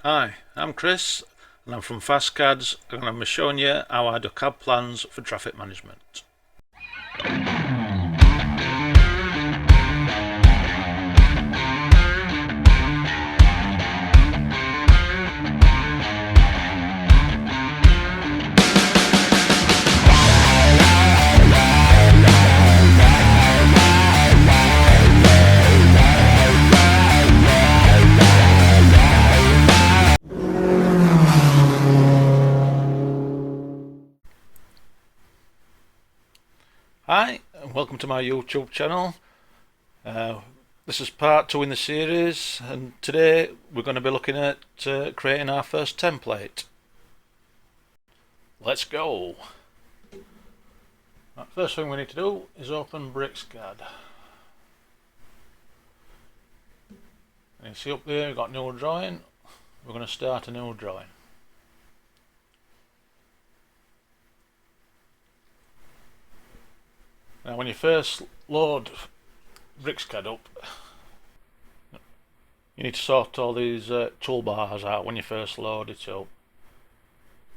Hi, I'm Chris and I'm from FastCADS and I'm showing you how I do CAD plans for traffic management. Hi, and welcome to my YouTube channel. This is part 2 in the series, and today we're going to be looking at creating our first template. Let's go! Right, first thing we need to do is open BricsCAD. And you see up there we've got new drawing. We're going to start a new drawing. Now when you first load BricsCAD up, you need to sort all these toolbars out when you first load it up.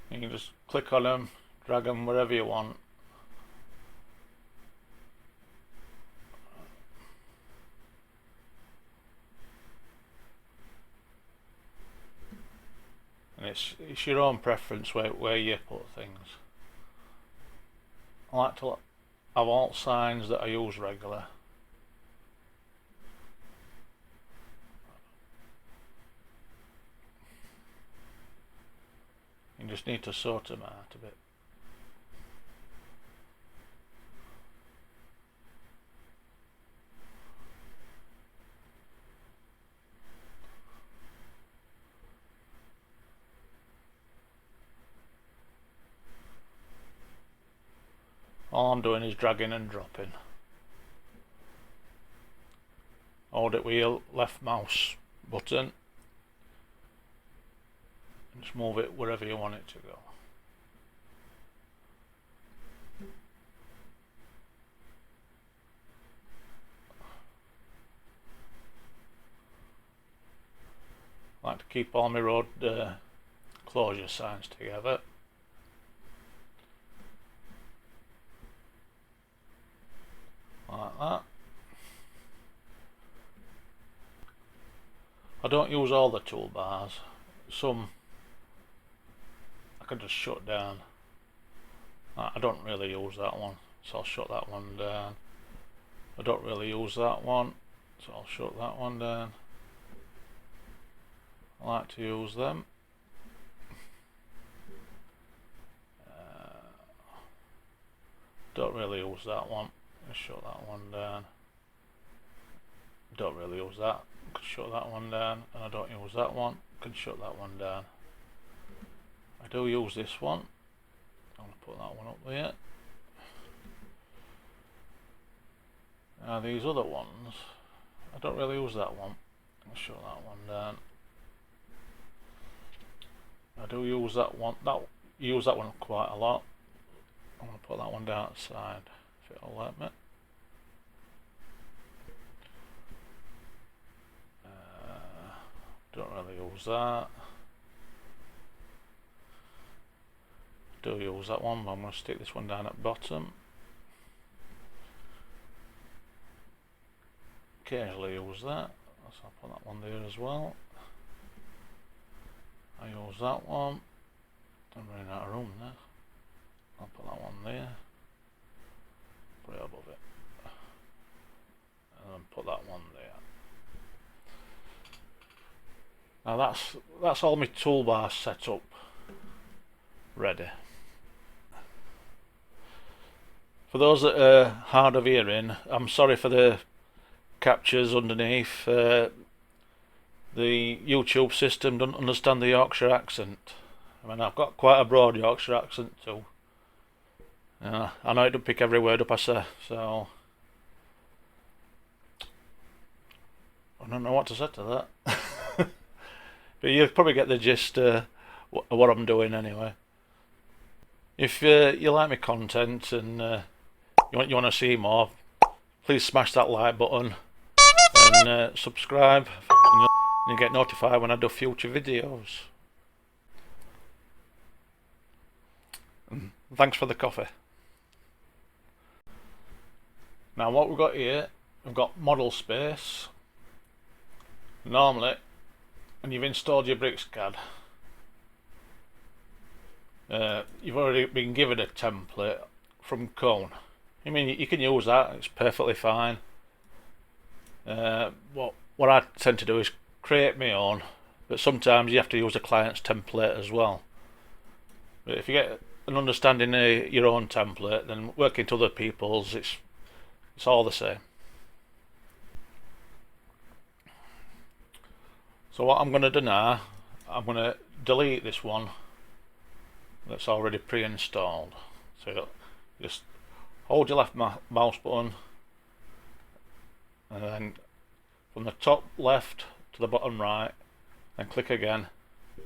You can just click on them, drag them wherever you want. And it's your own preference where you put things. I like to have alt signs that I use regular. You just need to sort them out a bit. All I'm doing is dragging and dropping. Hold it with your left mouse button and just move it wherever you want it to go. I like to keep all my road closure signs together. Like that. I don't use all the toolbars. Some I can just shut down. I don't really use that one, so I'll shut that one down. I don't really use that one, so I'll shut that one down. I like to use them. Don't really use that one. Just shut that one down. Don't really use that. Can shut that one down, and I don't use that one. Can shut that one down. I do use this one. I'm going to put that one up there. Now these other ones, I don't really use that one. I'll shut that one down. I do use that one. Use that one quite a lot. I'm going to put that one down outside if it'll let me. Don't really use that. Do use that one, but I'm going to stick this one down at bottom. Occasionally use that, so I'll put that one there as well. I use that one. I'm running out of room there. I'll put that one there. Put it above it. And then put that one there. Now that's all my toolbars set up, ready. For those that are hard of hearing, I'm sorry for the captures underneath. The YouTube system doesn't understand the Yorkshire accent. I mean, I've got quite a broad Yorkshire accent too. I know it don't pick every word up I say, so I don't know what to say to that. But you'll probably get the gist of what I'm doing anyway. If you like my content and you want to see more, please smash that like button and subscribe. And and you get notified when I do future videos. And thanks for the coffee. Now what we've got here, we've got model space. Normally, when you've installed your BricsCAD, you've already been given a template from Cone. I mean, you can use that, it's perfectly fine. What I tend to do is create my own, but sometimes you have to use a client's template as well. But if you get an understanding of your own template, then working to other people's, it's all the same. So what I'm going to do now, I'm going to delete this one that's already pre-installed. So just hold your left mouse button, and then from the top left to the bottom right, and click again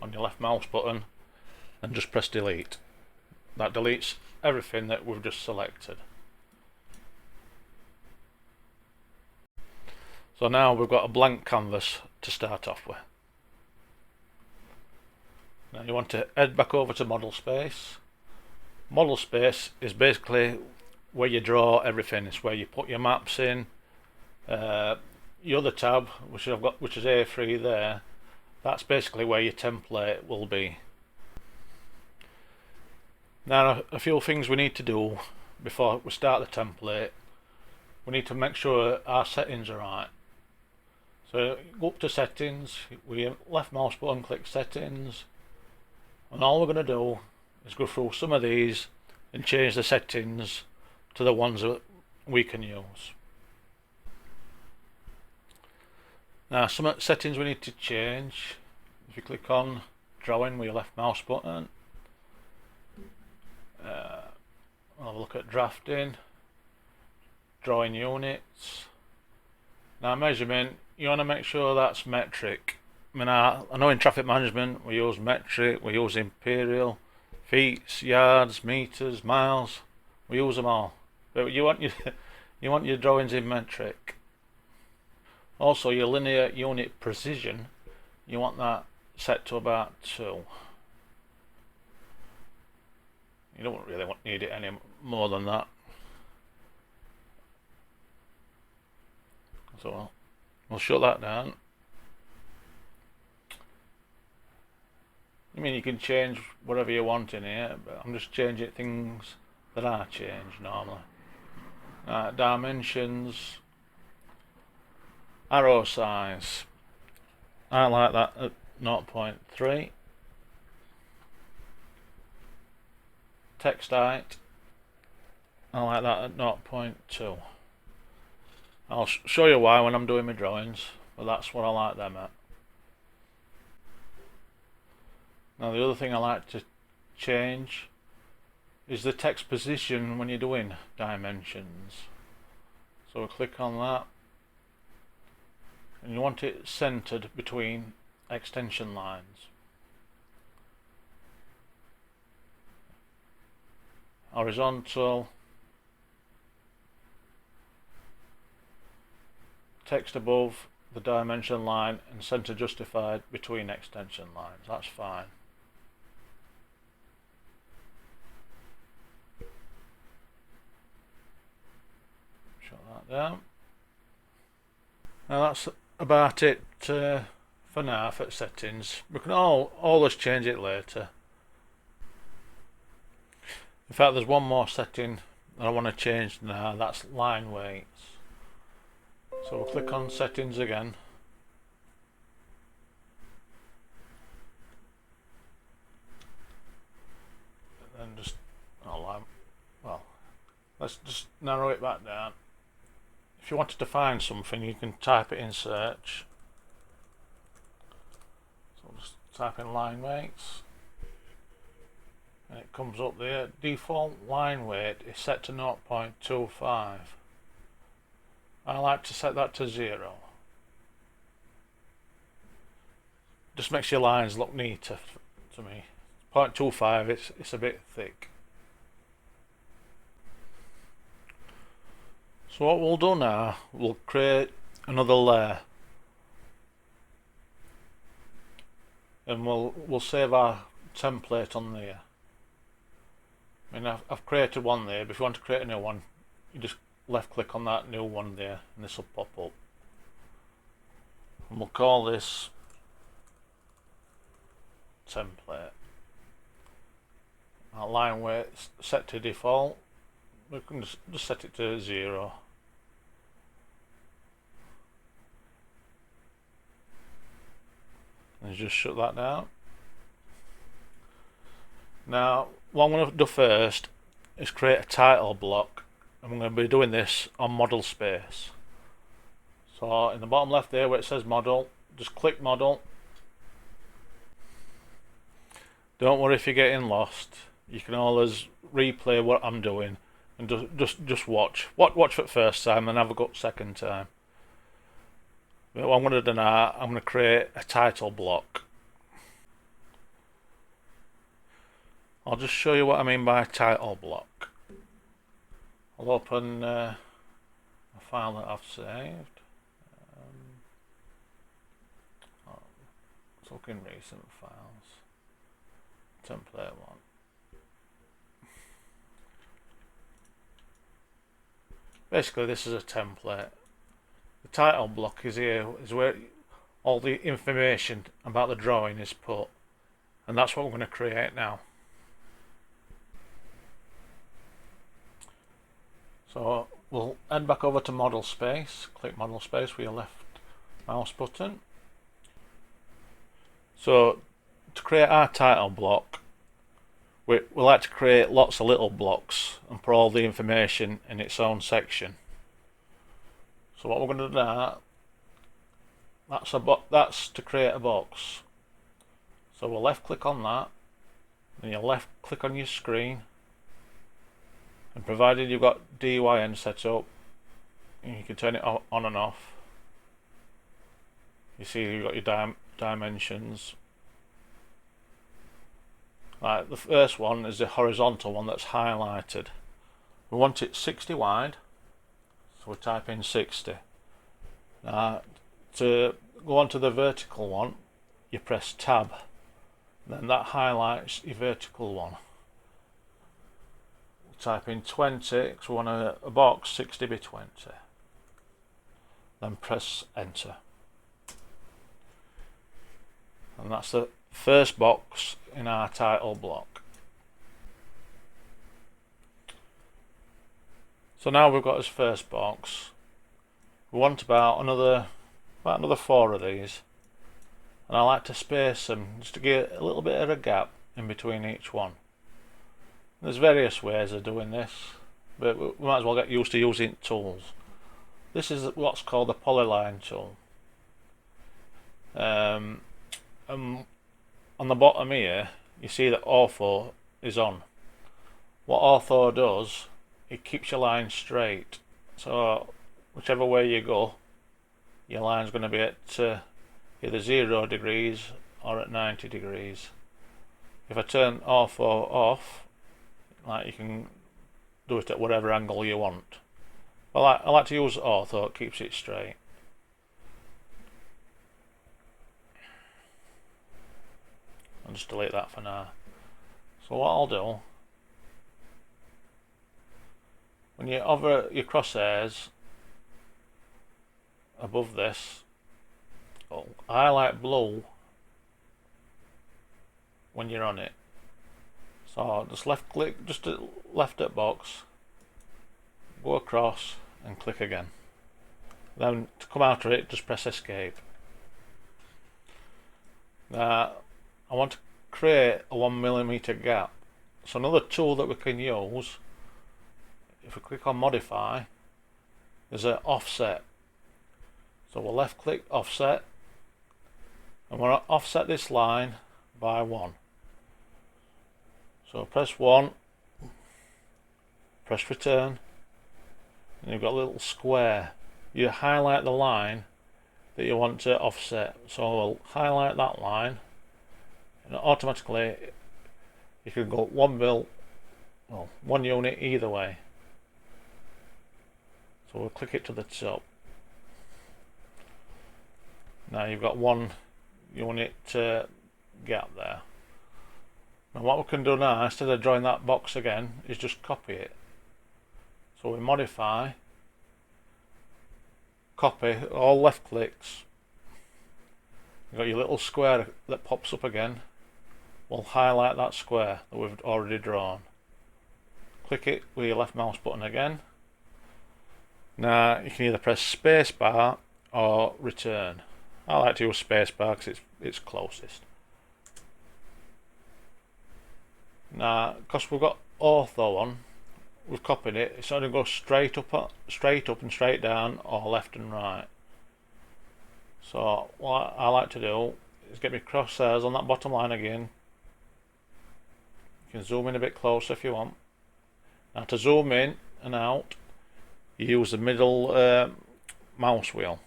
on your left mouse button and just press delete. That deletes everything that we've just selected. So now we've got a blank canvas to start off with. Now you want to head back over to model space. Model space is basically where you draw everything. It's where you put your maps in. Your other tab, which I've got, which is A3 there, that's basically where your template will be. Now a few things we need to do before we start the template. We need to make sure our settings are right. So go up to settings, with your left mouse button click settings, and all we're going to do is go through some of these and change the settings to the ones that we can use. Now some settings we need to change. If you click on drawing with your left mouse button, we'll have a look at drafting, drawing units. Now measurement, you want to make sure that's metric. I mean, I know in traffic management we use metric, we use imperial, feet, yards, meters, miles, we use them all. But you want your drawings in metric. Also your linear unit precision, you want that set to about 2. You don't really need it any more than that. So we'll shut that down. I mean, you can change whatever you want in here, but I'm just changing things that I change normally. Dimensions, arrow size, I like that at 0.3. Text height, I like that at 0.2. I'll show you why when I'm doing my drawings, but that's what I like them at. Now the other thing I like to change is the text position when you're doing dimensions. So we'll click on that, and you want it centered between extension lines. Horizontal, text above the dimension line, and center justified between extension lines. That's fine. Shut that down. Now that's about it for now for settings. We can always change it later. In fact, there's one more setting that I want to change now, that's line weights. So we'll click on settings again. And then just, well, let's just narrow it back down. If you wanted to find something, you can type it in search. So we'll just type in line weights. And it comes up there. Default line weight is set to 0.25. I like to set that to 0. Just makes your lines look neater to me. 0.25, it's a bit thick. So what we'll do now, we'll create another layer. and we'll save our template on there. I mean, I've created one there, but if you want to create a new one, you just left click on that new one there and this will pop up. And we'll call this template. Our line weight set to default, we can just set it to 0. And just shut that down. Now what I'm going to do first is create a title block. I'm going to be doing this on model space. So in the bottom left there where it says model, just click model. Don't worry if you're getting lost, you can always replay what I'm doing and just watch for the first time and have a go second time. But what I'm going to do now, I'm going to create a title block. I'll just show you what I mean by title block. I'll open a file that I've saved. Let's look in recent files. Template one. Basically this is a template. The title block is here, is where all the information about the drawing is put, and that's what we're going to create now. So we'll head back over to model space, click model space with your left mouse button. So to create our title block, we like to create lots of little blocks and put all the information in its own section. So what we're going to do now, that's to create a box. So we'll left click on that, then you left click on your screen, and provided you've got DYN set up, you can turn it on and off. You see you've got your dimensions. Right, the first one is the horizontal one that's highlighted. We want it 60 wide, so we type in 60. Now to go on to the vertical one, you press tab, then that highlights your vertical one. Type in 20 because we want a box 60 by 20. Then press enter. And that's the first box in our title block. So now we've got this first box. We want about another 4 of these, and I like to space them just to get a little bit of a gap in between each one. There's various ways of doing this, but we might as well get used to using tools. This is what's called the polyline tool. On the bottom here you see that ortho is on. What ortho does, it keeps your line straight, so whichever way you go, your line's going to be at either 0 degrees or at 90 degrees. If I turn ortho off, like, you can do it at whatever angle you want. I like to use ortho, it keeps it straight. I'll just delete that for now. So what I'll do, when you hover your crosshairs above this, I'll highlight blue when you're on it. So just left click, just left at box, go across and click again. Then to come out of it, just press escape. Now I want to create a 1mm gap. So another tool that we can use, if we click on modify, is an offset. So we'll left click offset, and we'll offset this line by 1. So press 1, press return, and you've got a little square. You highlight the line that you want to offset. So we'll highlight that line, and automatically you can go 1 unit either way. So we'll click it to the top. Now you've got 1 unit gap there. Now what we can do now, instead of drawing that box again, is just copy it. So we modify, copy, all left clicks. You've got your little square that pops up again. We'll highlight that square that we've already drawn. Click it with your left mouse button again. Now you can either press spacebar or return. I like to use spacebar because it's closest. Now, because we've got ortho on, we've copied it. It's only go straight up and straight down, or left and right. So what I like to do is get my crosshairs on that bottom line again. You can zoom in a bit closer if you want. Now to zoom in and out, you use the middle mouse wheel.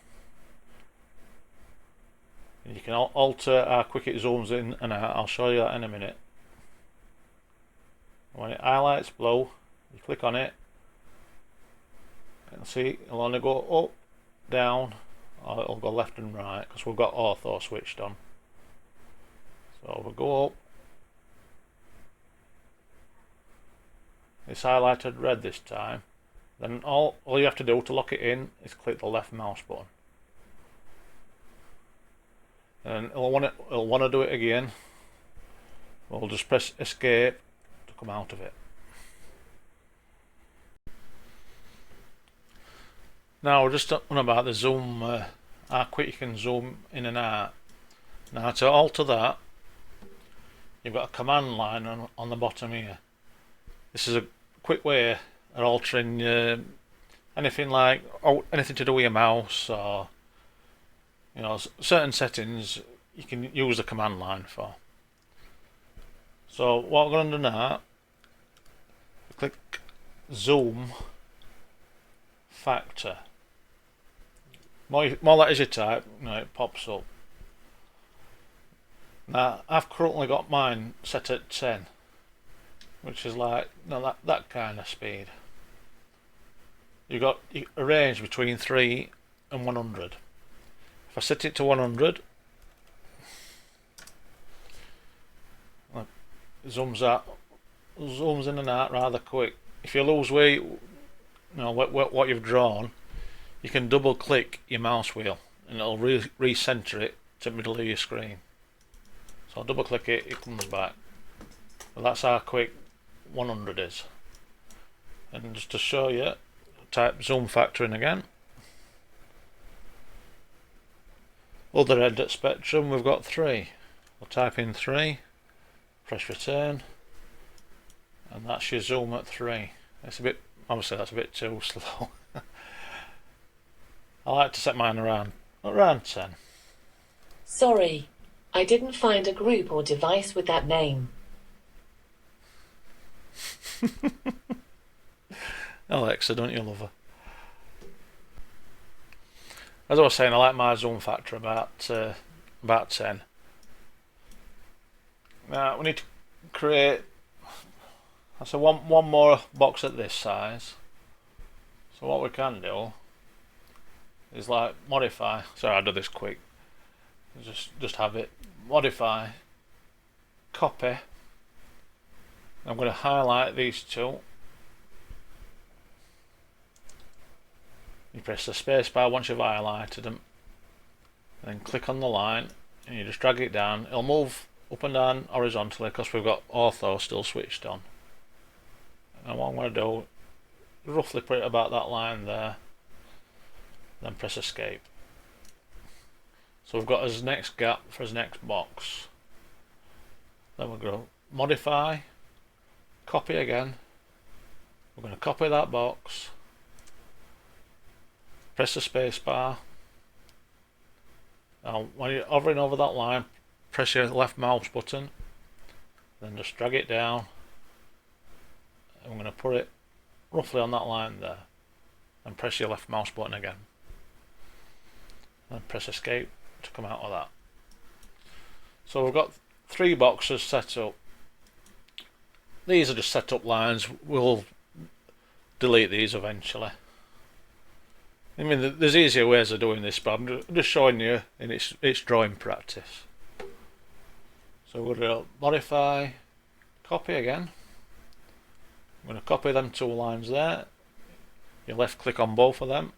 And you can alter how quick it zooms in and out. I'll show you that in a minute. When it highlights blue, you click on it, and see it'll only go up, down, or it'll go left and right because we've got ortho switched on. So we'll go up. It's highlighted red this time. Then all you have to do to lock it in is click the left mouse button. And it'll want to do it again. We'll just press escape to come out of it. Now we're just talking about the zoom, how quick you can zoom in and out. Now to alter that, you've got a command line on the bottom here. This is a quick way of altering anything to do with your mouse, or certain settings you can use the command line for. So what we're going to do now, click zoom factor. More letters you type, it pops up. Now I've currently got mine set at 10, which is like that kind of speed. You a range between 3 and 100. If I set it to 100, it zooms in and out rather quick. If you lose what you've drawn, you can double click your mouse wheel and it'll recenter it to the middle of your screen. So I'll double click it, it comes back. But that's how quick 100 is. And just to show you, type zoom factor in again. Other end at spectrum, we've got 3. We'll type in 3, press return, and that's your zoom at 3. Obviously that's a bit too slow. I like to set mine around 10. Sorry, I didn't find a group or device with that name. Alexa, don't you love her? As I was saying, I like my zoom factor about 10. Now we need to create, one more box at this size. So what we can do is like modify. Sorry, I'll do this quick. Just have it modify, copy. I'm going to highlight these two. You press the space bar once you've highlighted them, and then click on the line, and you just drag it down. It'll move up and down horizontally because we've got ortho still switched on. And what I'm going to do, roughly put it about that line there, then press escape. So we've got his next gap for his next box. Then we'll go modify, copy again. We're going to copy that box, press the space bar. Now when you're hovering over that line, press your left mouse button, then just drag it down. I'm going to put it roughly on that line there, and press your left mouse button again, and press escape to come out of that. So we've got 3 boxes set up. These are just set up lines. We'll delete these eventually. I mean, there's easier ways of doing this, but I'm just showing you in its drawing practice. So we're going to modify, copy again. I'm going to copy them 2 lines there. You left click on both of them,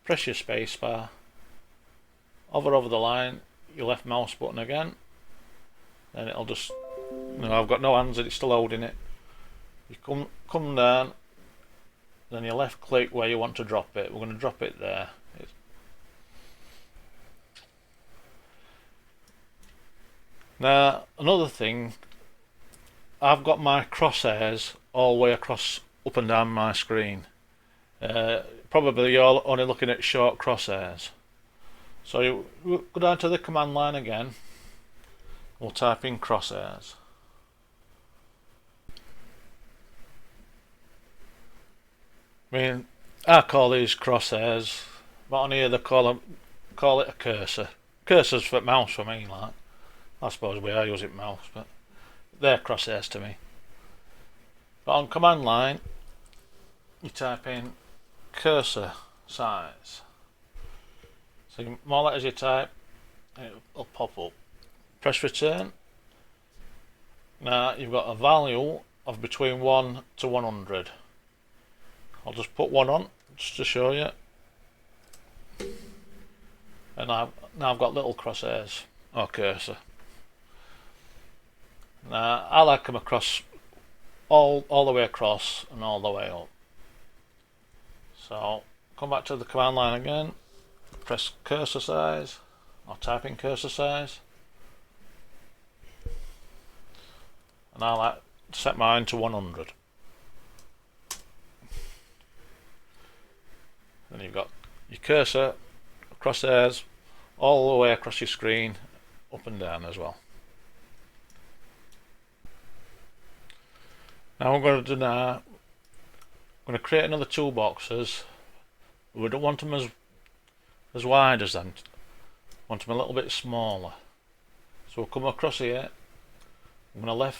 press your space bar, hover over the line, your left mouse button again, then it'll just, I've got no hands and it's still holding it. You come down, then you left click where you want to drop it. We're going to drop it there. Now another thing, I've got my crosshairs all the way across up and down my screen. Probably you're only looking at short crosshairs. So you go down to the command line again, we'll type in crosshairs. I mean, I call these crosshairs, but on here they call it a cursor. Cursor's for mouse for me, like. I suppose we are using mouse, but they're crosshairs to me. But on command line, you type in cursor size. So the more letters you type, it'll pop up. Press return. Now you've got a value of between 1 to 100. I'll just put 1 on just to show you. And now I've got little crosshairs or cursor. Now I like them across all the way across and all the way up. So come back to the command line again, press cursor size or type in cursor size, and I like to set mine to 100. Then you've got your cursor crosshairs all the way across your screen, up and down as well. Now I'm going to do now, I'm going to create another 2 boxes. We don't want them as wide as them. We want them a little bit smaller. So we'll come across here. I'm going to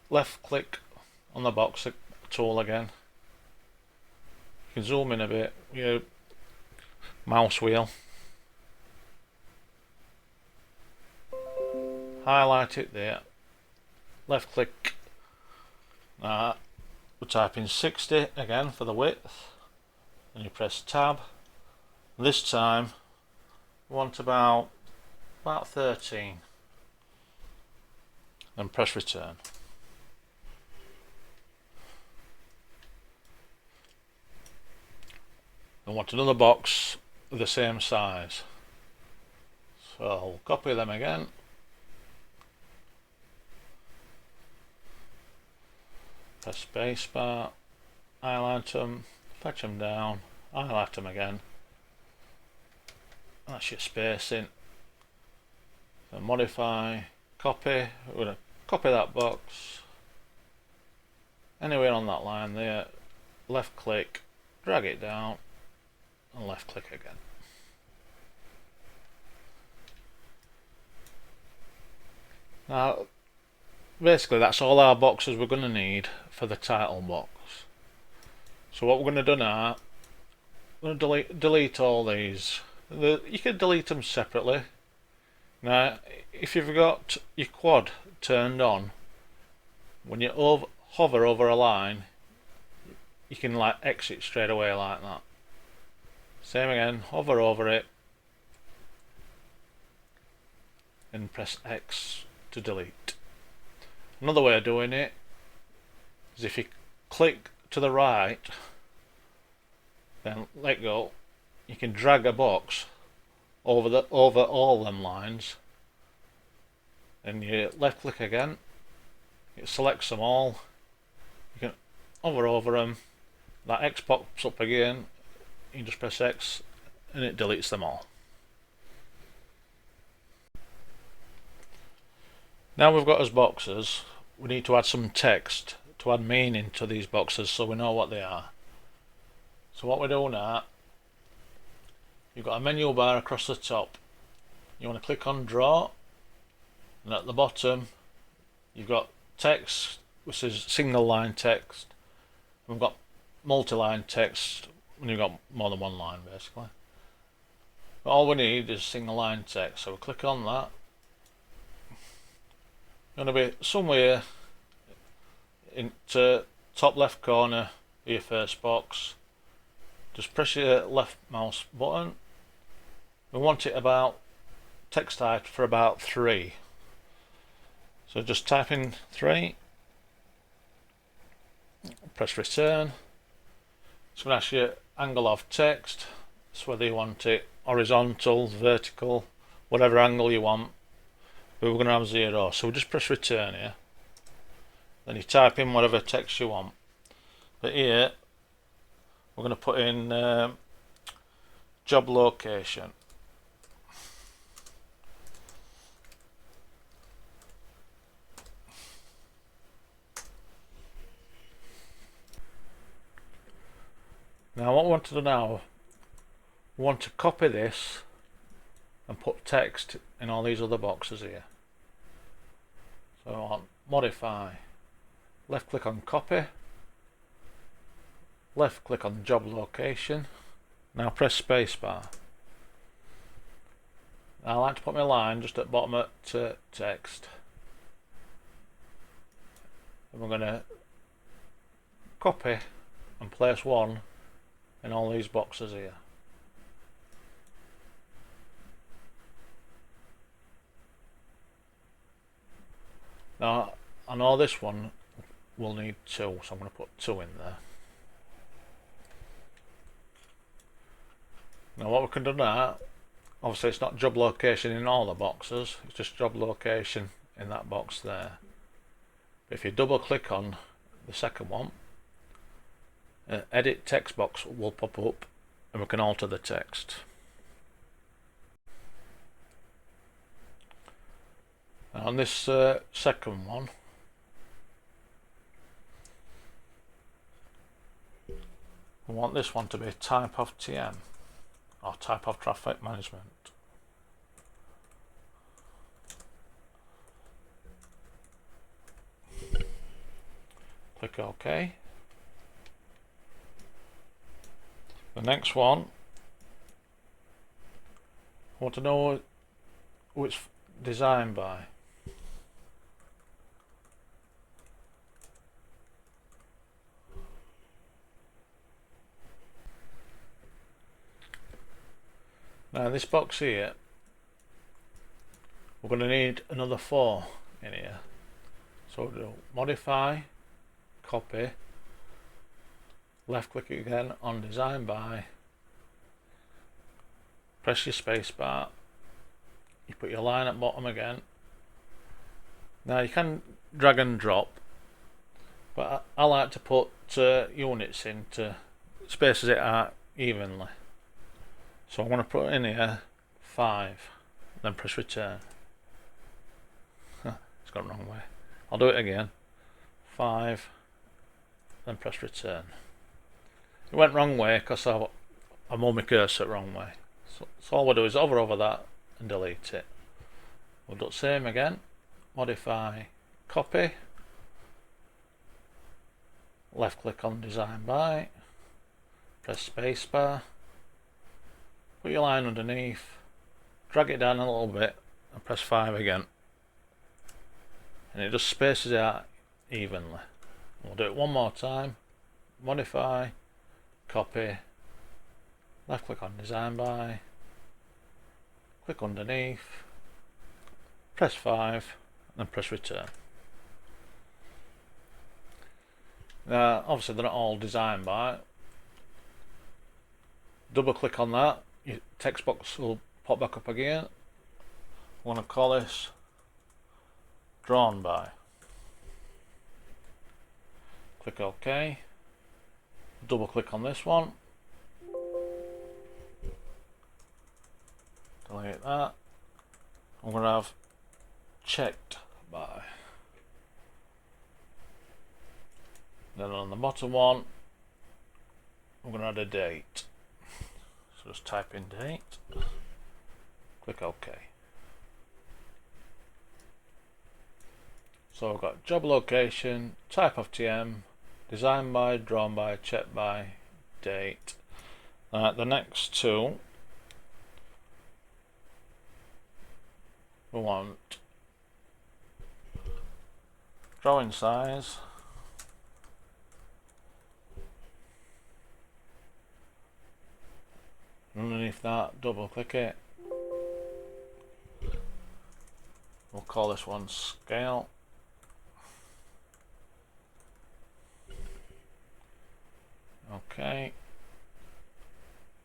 left click on the box tool again. You can zoom in a bit with your mouse wheel. Highlight it there. Left click. Now we'll type in 60 again for the width. And you press tab. This time we want about 13. And press return. I want another box of the same size. So I'll copy them again. Press spacebar, highlight them, fetch them down, highlight them again. That's your spacing. Then modify, copy. We're going to copy that box. Anywhere on that line there, left click, drag it down, and left click again. Now basically that's all our boxes we're going to need for the title box. So what we're going to do now, we're going to delete all these. You can delete them separately. Now if you've got your quad turned on, when you hover over a line, you can like exit straight away like that. Same again, hover over it and press X to delete. Another way of doing it is if you click to the right, then let go, you can drag a box over all them lines, and you left click again, it selects them all, you can hover over them, that X pops up again, you can just press X and it deletes them all. Now we've got as boxes, we need to add some text to add meaning to these boxes so we know what they are. So what we do now, you've got a menu bar across the top. You want to click on draw, and at the bottom you've got text, which is single line text. We've got multi-line text when you've got more than one line basically. But all we need is single line text, so we click on that. going to be somewhere into top left corner of your first box. Just press your left mouse button. We want it about text height for about 3. So just type in 3. Press return. It's going to ask you angle of text. It's whether you want it horizontal, vertical, whatever angle you want. But we're going to have 0. So we just press return here. Then you type in whatever text you want. But here we're going to put in job location. Now what we want to do now, we want to copy this and put text in all these other boxes here. So on modify, left click on copy, left click on job location. Now press spacebar. Now I like to put my line just at the bottom of text. And we're going to copy and place 1 in all these boxes here. Now I know this one will need 2, so I'm going to put 2 in there. Now what we can do now, obviously it's not job location in all the boxes, it's just job location in that box there. But if you double click on the second one, edit text box will pop up and we can alter the text. Now on this second one, we want this one to be type of TM or type of traffic management. Click OK. The next one, I want to know who it's designed by. Now this box here, we're going to need another 4 in here. So we'll do modify, copy, left click again on design by, press your space bar, you put your line at bottom again. Now you can drag and drop, but I like to put units in to spaces it out evenly. So I'm going to put in here 5, then press return. It's gone the wrong way. I'll do it again. 5, then press return. It went wrong way because I moved my cursor wrong way. So all we'll do is hover over that and delete it. We'll do the same again. Modify, copy, left click on design by, press spacebar, put your line underneath, drag it down a little bit and press 5 again, and it just spaces it out evenly. We'll do it one more time. Modify, copy, left click on design by, click underneath, press 5 and press return. Now obviously they're not all designed by. Double click on that, your text box will pop back up again. I want to call this drawn by. Click OK. Double click on this one. Delete that. I'm going to have checked by. Then on the bottom one, I'm going to add a date. So just type in date. Click OK. So I've got job location, type of TM, design by, drawn by, checked by, date. The next two, we want drawing size. Underneath that, double click it. We'll call this one scale. Okay.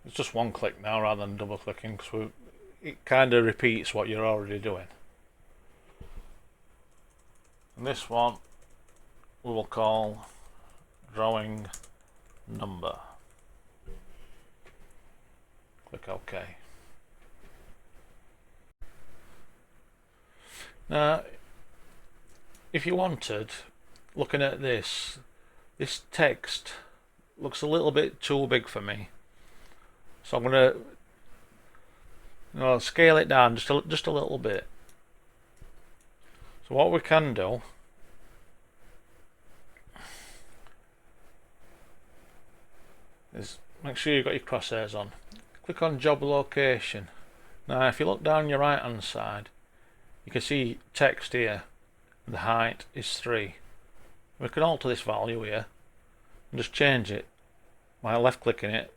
It's just one click now rather than double clicking, because it kind of repeats what you're already doing. And this one we will call drawing number. Click OK. Now, if you wanted, looking at this text looks a little bit too big for me, so I'm going to scale it down just a little bit. So what we can do is make sure you've got your crosshairs on. Click on job location. Now if you look down your right hand side, you can see text here. The height is 3. We can alter this value here and just change it by left clicking it,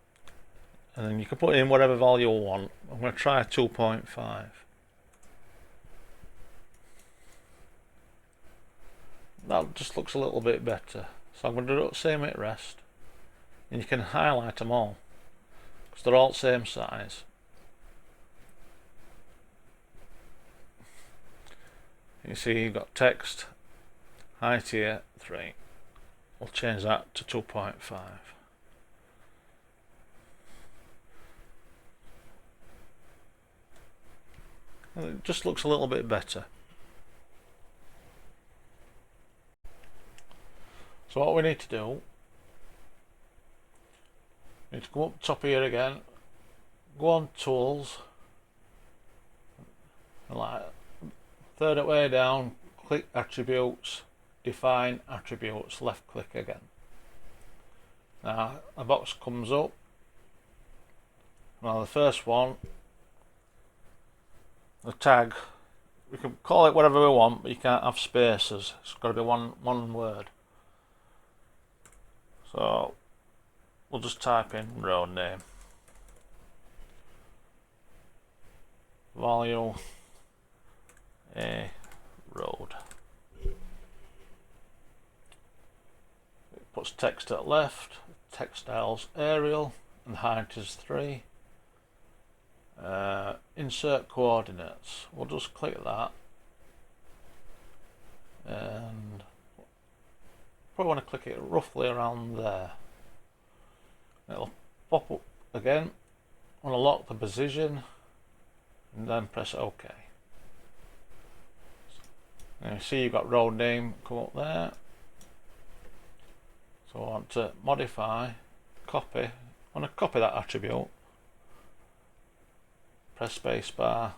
and then you can put in whatever value you want. I'm going to try 2.5. That just looks a little bit better, so I'm going to do the same at rest, and you can highlight them all because they're all the same size. You see you've got text, height here 3. We'll change that to 2.5. And it just looks a little bit better. So what we need to do, we need to go up top here again, go on tools, and like third way down, click attributes, define attributes, left click again. Now a box comes up. Now the first one, the tag, we can call it whatever we want, but you can't have spaces. It's got to be one word. So we'll just type in road name, value a road. It puts text at left, textiles Arial, and height is 3. Insert coordinates. We'll just click that, and probably want to click it roughly around there. It'll pop up again. I want to lock the position and then press OK. Now you see you've got road name come up there. So I want to modify, copy. I want to copy that attribute. Press spacebar.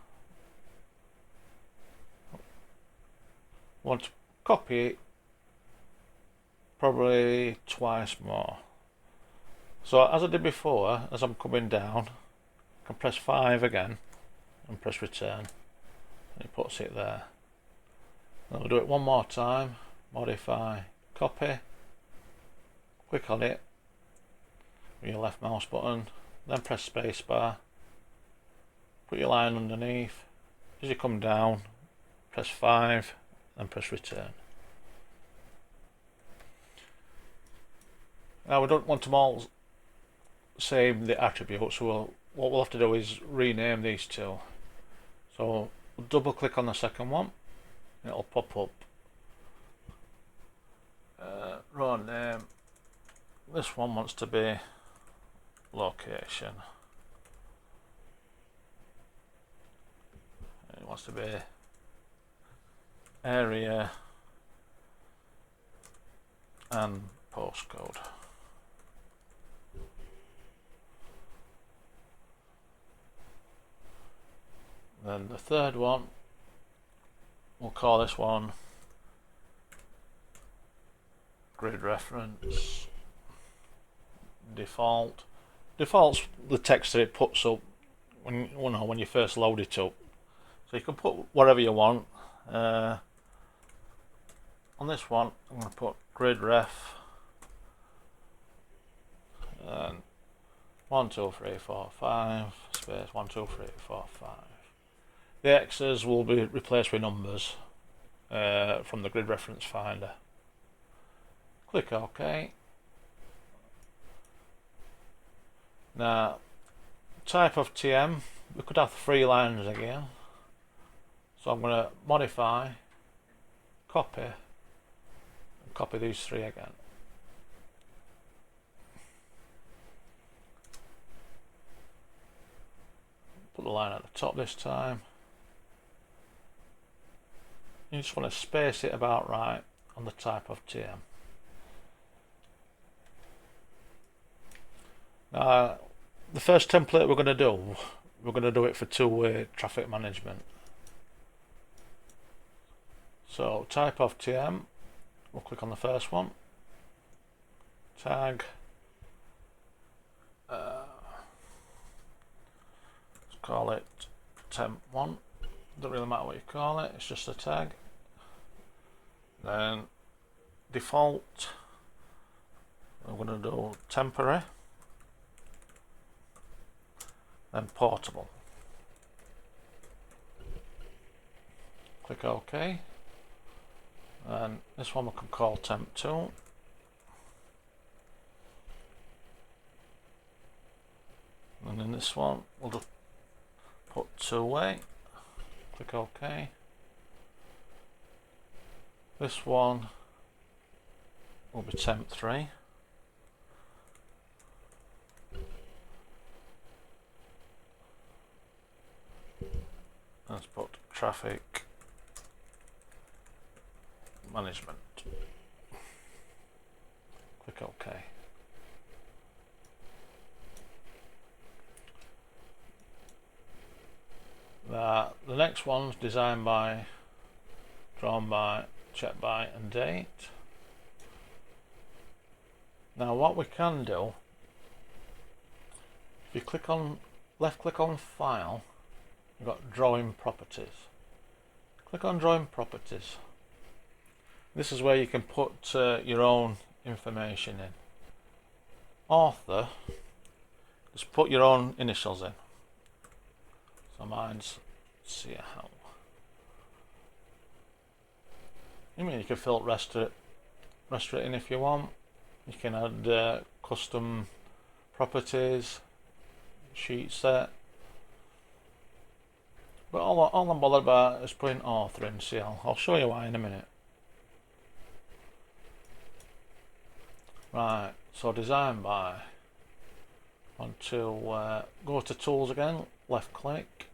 I want to copy it probably twice more. So as I did before, as I'm coming down, I can press 5 again and press return, and it puts it there. Then I'll do it one more time, modify, copy, click on it with your left mouse button, then press spacebar, put your line underneath. As you come down, press 5 and press return. Now we don't want them all same the attributes, so what we'll have to do is rename these two. So we'll double click on the second one, and it'll pop up road name. This one wants to be location. It wants to be area and postcode. Then the third one, we'll call this one grid reference. Default. Default's the text that it puts up when you first load it up. So you can put whatever you want. I'll on this one, I'm going to put grid ref and 1, 2, 3, 4, 5 space 1, 2, 3, 4, 5. The X's will be replaced with numbers from the grid reference finder. Click OK. Now, type of TM, we could have 3 lines again. So I'm going to modify, copy, and copy these 3 again. Put the line at the top this time. You just want to space it about right on the type of TM. Now, the first template we're going to do it for two-way traffic management. So type of TM, we'll click on the first one. Tag. Let's call it temp1. Doesn't really matter what you call it, it's just a tag. Then default, I'm going to do temporary. Then portable. Click OK. And this one we can call temp2. And in this one we'll just put two-way. Click OK. This one will be temp3. Let's put traffic management. Click OK. The next one's designed by, drawn by, checked by and date. Now what we can do, if you click on, left click on file, you've got drawing properties. Click on drawing properties. This is where you can put your own information in. Author, just put your own initials in. So mine's CL. You mean you can filter rest it in if you want. You can add custom properties, sheet set. But all I'm bothered about is putting author in CL. I'll show you why in a minute. Right, so design by. Want to go to tools again, left click,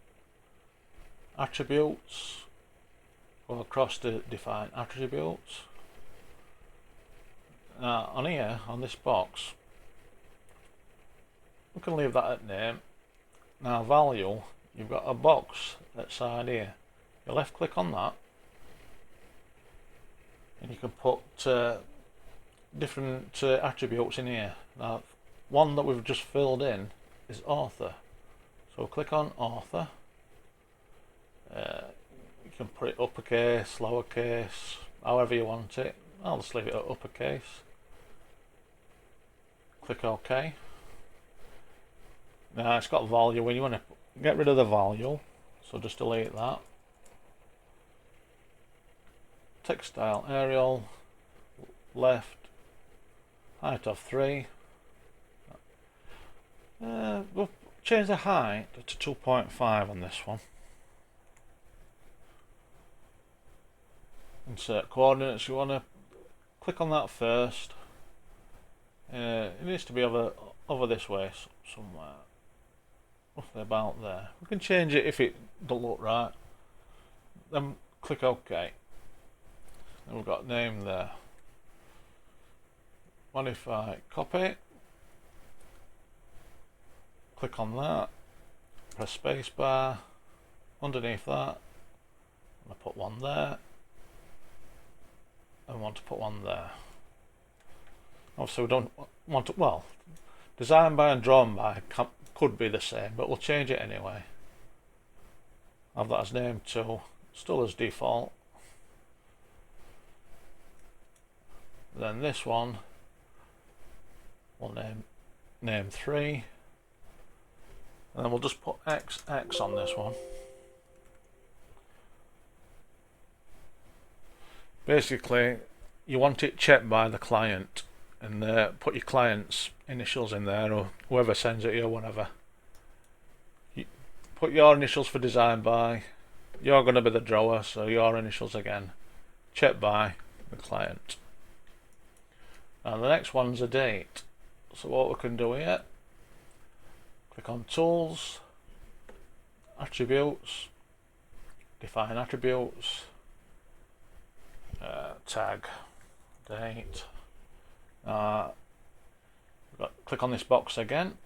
attributes, go across to define attributes. Now on here, on this box, we can leave that at name. Now value, you've got a box outside here. You left click on that and you can put different attributes in here. Now one that we've just filled in is author, so click on author. You can put it uppercase, lowercase, however you want it. I'll just leave it at uppercase. Click OK. Now it's got value. When you want to get rid of the value, so just delete that. Text style Arial, left, height of 3. We'll change the height to 2.5 on this one. Insert coordinates. You want to click on that first. It needs to be over this way somewhere, roughly about there. We can change it if it don't look right. Then click OK. And we've got name there. Modify, copy. Click on that. Press spacebar. Underneath that, I'm going to put one there. I want to put one there. Obviously we don't want to, well, design by and drawn by could be the same, but we'll change it anyway. Have that as name 2, still as default. Then this one we'll name 3, and then we'll just put XX on this one. Basically, you want it checked by the client, and put your client's initials in there, or whoever sends it you, or whatever. You put your initials for design by. You're going to be the drawer, so your initials again. Checked by the client. And the next one's a date. So what we can do here, click on Tools, Attributes, Define Attributes, Tag, Date. Click on this box again.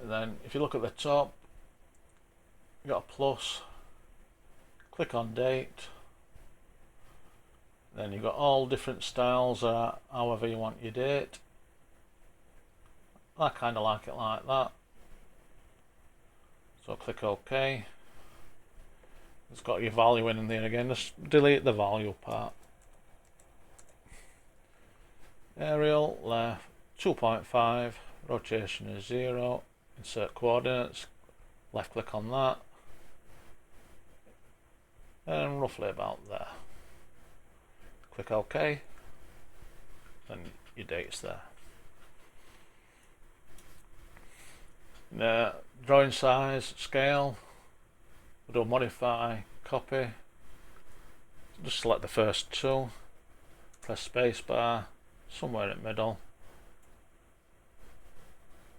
And then if you look at the top, you've got a plus. Click on Date. Then you've got all different styles, however you want your date. I kind of like it like that. So click OK. It's got your value in there again. Just delete the value part. Aerial left 2.5. Rotation is 0. Insert coordinates. Left click on that. And roughly about there. Click OK, and your date's there. Now, drawing size, scale, we'll do modify, copy. Just select the first two, press spacebar, somewhere in the middle,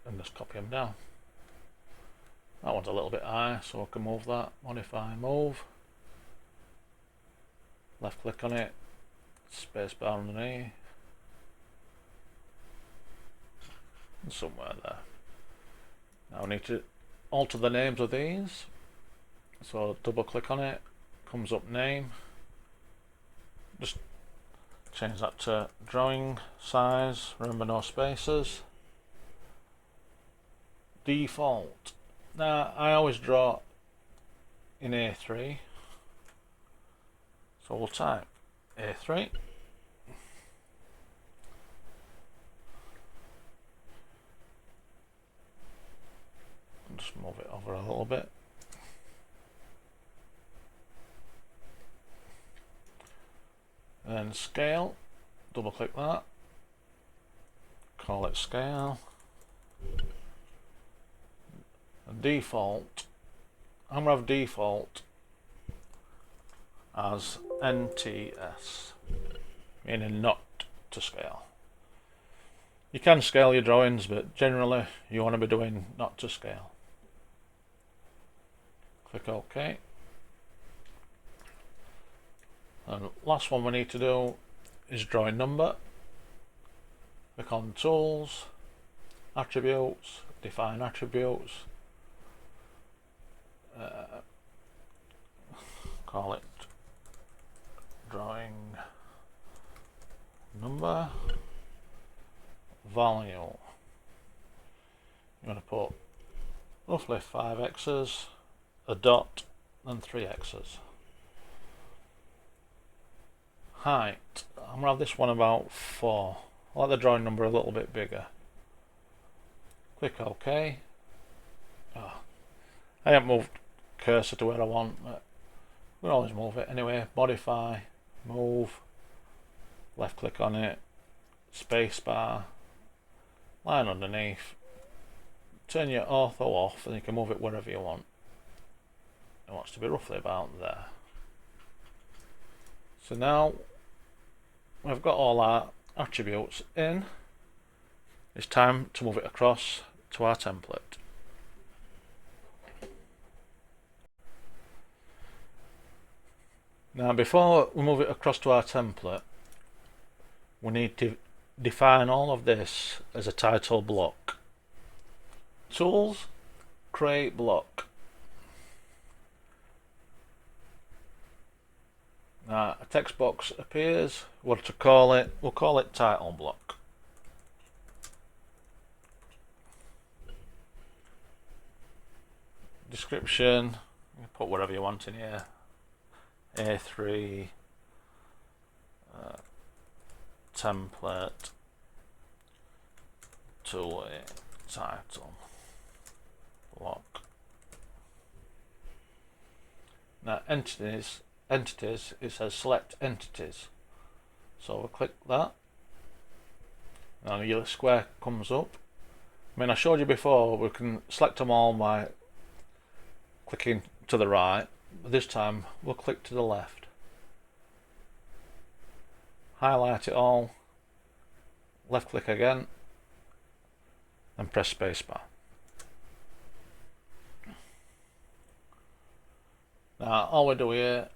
and just copy them down. That one's a little bit high, so I can move that. Modify, move. Left click on it. Spacebar underneath, and somewhere there. Now I need to alter the names of these, so double click on it, comes up name, just change that to drawing size, remember no spaces, default. Now I always draw in A3, so we'll type A3. Just move it over a little bit. And scale, double click that, call it scale. And default, I'm going to have default as NTS, meaning not to scale. You can scale your drawings, but generally you want to be doing not to scale. Click OK. And last one we need to do is drawing number. Click on Tools, Attributes, Define Attributes. Call it drawing number value. You're going to put roughly 5 X's, a dot, and 3 X's. Height, I'm going to have this one about 4. I like the drawing number a little bit bigger. Click OK. I haven't moved cursor to where I want, but we'll always move it anyway. Modify, move, left click on it, spacebar, line underneath, turn your ortho off, and you can move it wherever you want. It wants to be roughly about there. So now we've got all our attributes in. It's time to move it across to our template. Now before we move it across to our template, we need to define all of this as a title block. Tools, create block. Now a text box appears. What to call it? We'll call it title block. Description, you put whatever you want in here. A3, template to a title block. Now entities, it says select entities. So we'll click that. Now the yellow square comes up. I mean, I showed you before we can select them all by clicking to the right, but this time we'll click to the left. Highlight it all, left click again, and press spacebar. Now all we do here,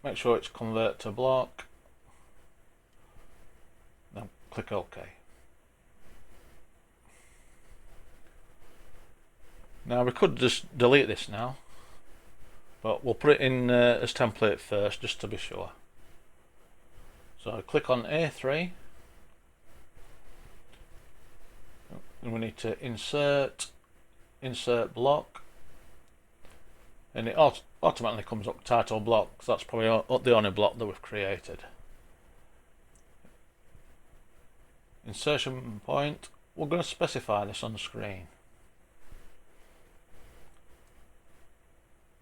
make sure it's convert to block, then click OK. Now we could just delete this now, but we'll put it in as template first just to be sure. So I click on A3 and we need to insert block, and it automatically comes up title block, because that's probably the only block that we've created. Insertion point, we're going to specify this on the screen.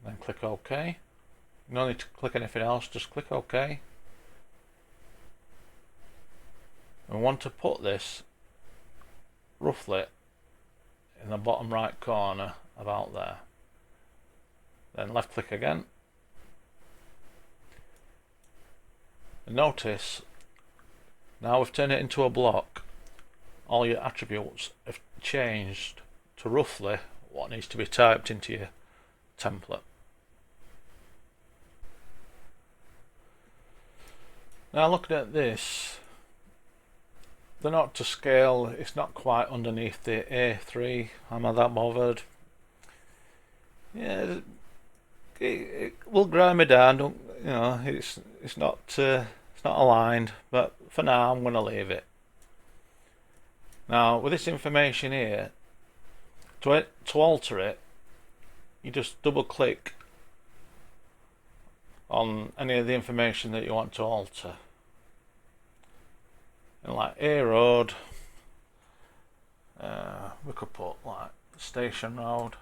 Then click OK. No need to click anything else, just click OK. We want to put this roughly in the bottom right corner, about there. Then left click again. And notice now we've turned it into a block, all your attributes have changed to roughly what needs to be typed into your template. Now looking at this, they're not to scale, it's not quite underneath the A3. I'm not that bothered. Yeah, it will grind me down. Don't, you know, it's not aligned, but for now I'm going to leave it. Now with this information here, to alter it, you just double click on any of the information that you want to alter. And like A road, we could put like station road.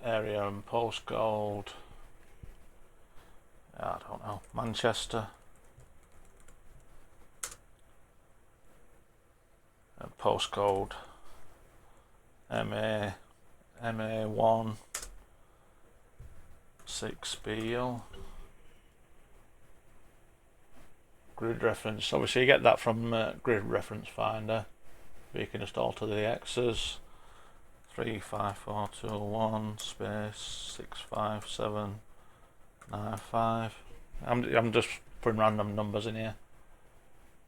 Area and postcode, I don't know, Manchester. And postcode MA1 6BL. Grid reference, obviously you get that from Grid Reference Finder, but you can just alter the X's. 35421 space 65795. I'm just putting random numbers in here,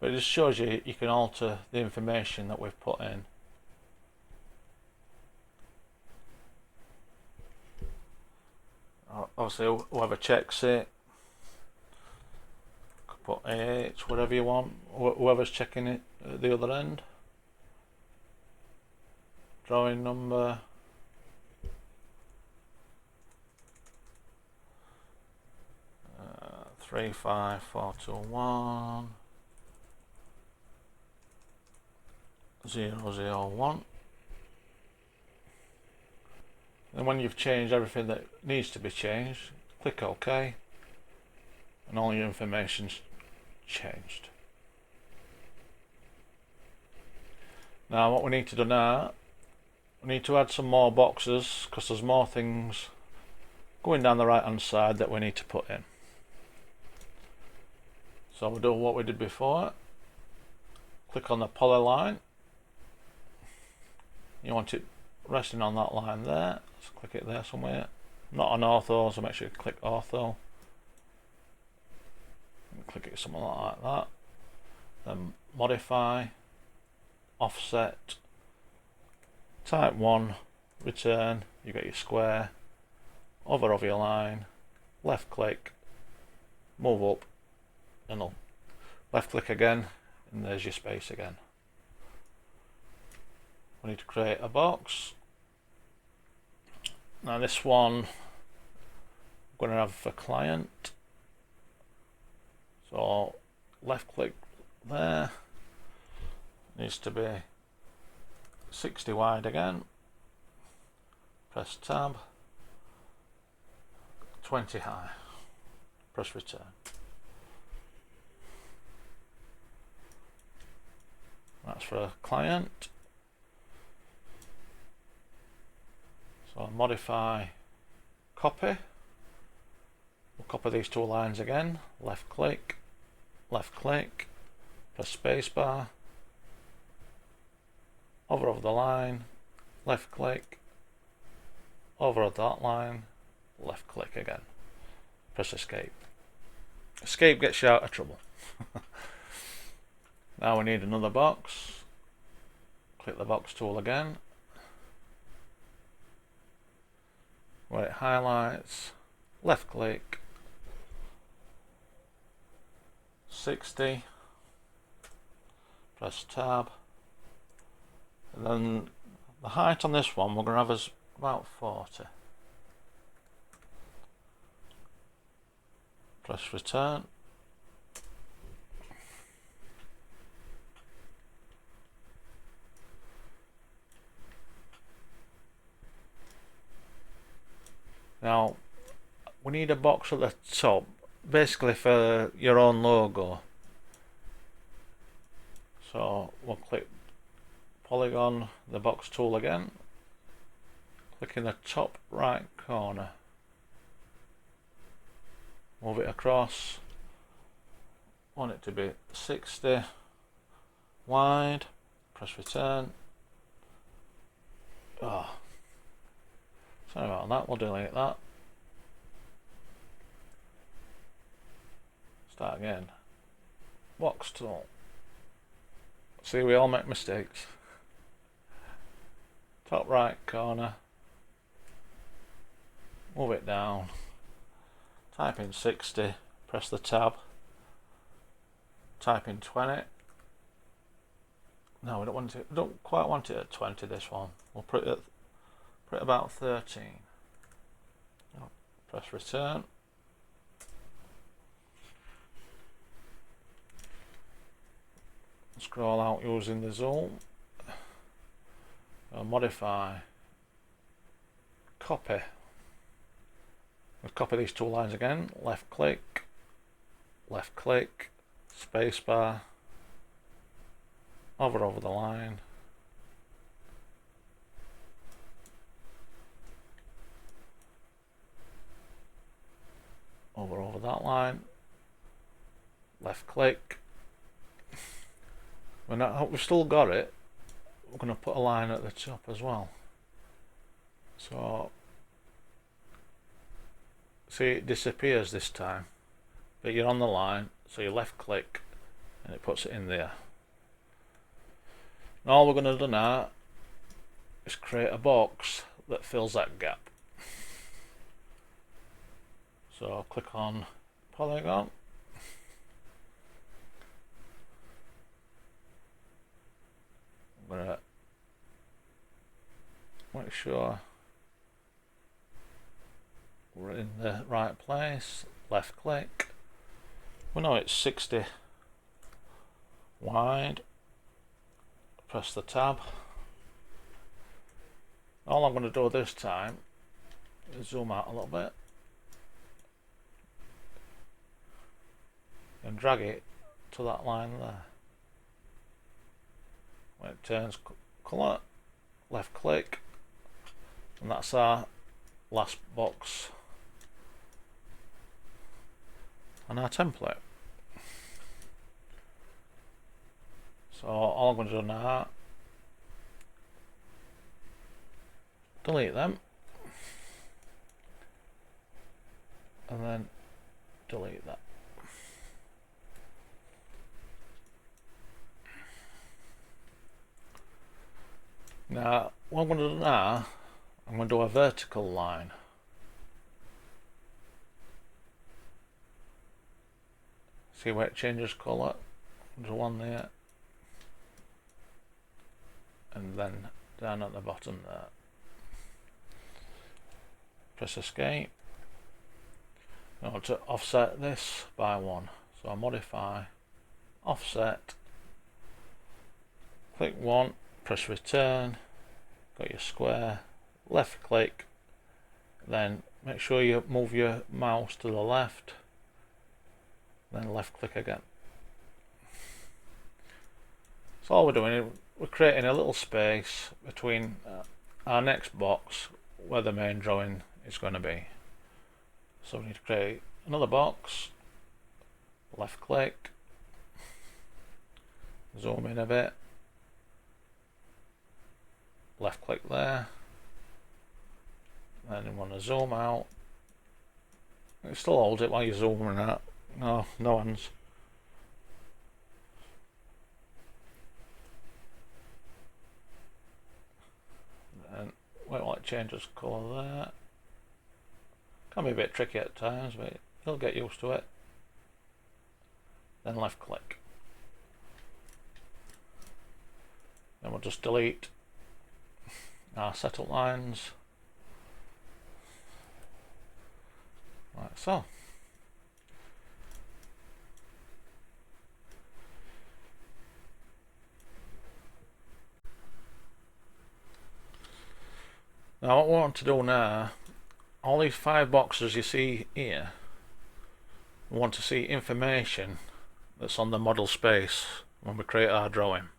but it just shows you can alter the information that we've put in. Obviously whoever checks it, could put AH, whatever you want, whoever's checking it at the other end. Drawing number, uh, 35421 001. And when you've changed everything that needs to be changed, click OK, and all your information's changed. Now what we need to do now, we need to add some more boxes, because there's more things going down the right hand side that we need to put in. So we'll do what we did before. Click on the polyline. You want it resting on that line there. Let's click it there somewhere. Not on ortho, so make sure you click ortho. Click it something like that. Then modify, offset, type 1, return, you get your square, hover over your line, left click, move up, and left click again, and there's your space again. We need to create a box. Now this one I'm going to have for client, so left click there, needs to be 60 wide again, press tab, 20 high, press return. That's for a client. So modify, copy. We'll copy these two lines again. Left click, press spacebar, hover over the line, left click, over that line, left click again. Press escape. Escape gets you out of trouble. Now we need another box. Click the box tool again. Where it highlights, left click, 60, press tab, and then the height on this one we're going to have as about 40. Press return. Now we need a box at the top, basically for your own logo. So we'll click polygon, the box tool again, click in the top right corner, move it across, want it to be 60 wide, press return. Oh, sorry about that, we'll delete that. Start again. Box tool. See, we all make mistakes. Top right corner. Move it down. Type in 60. Press the tab. Type in 20. No, we don't quite want it at 20. This one. We'll put it about 13. Press return. Scroll out using the zoom. Modify, copy. We'll copy these two lines again. Left click, spacebar, hover over the line, over that line, left click. We've still got it. We're going to put a line at the top as well. So see, it disappears this time, but you're on the line, so you left click and it puts it in there. And all we're going to do now is create a box that fills that gap. So click on polygon, I'm going to make sure we're in the right place, left click, we know it's 60 wide, press the tab. All I'm going to do this time is zoom out a little bit and drag it to that line there. When it turns colour, left click, and that's our last box on our template. So all I'm going to do now, delete them, and then delete that. Now, what I'm going to do now, I'm going to do a vertical line. See where it changes colour? There's one there. And then down at the bottom there. press escape. I want to offset this by 1, so I modify, offset, click 1, press return, got your square, left click, then make sure you move your mouse to the left, then left click again. So all we're doing is we're creating a little space between our next box where the main drawing is going to be. So we need to create another box, left click, zoom in a bit, left click there, then you want to zoom out. It still holds it while you're zooming out. No hands. And wait while it changes colour there. Can be a bit tricky at times, but you'll get used to it. Then left click. Then we'll just delete our setup lines. Like so. Now what we want to do now, all these 5 boxes you see here, we want to see information that's on the model space when we create our drawing.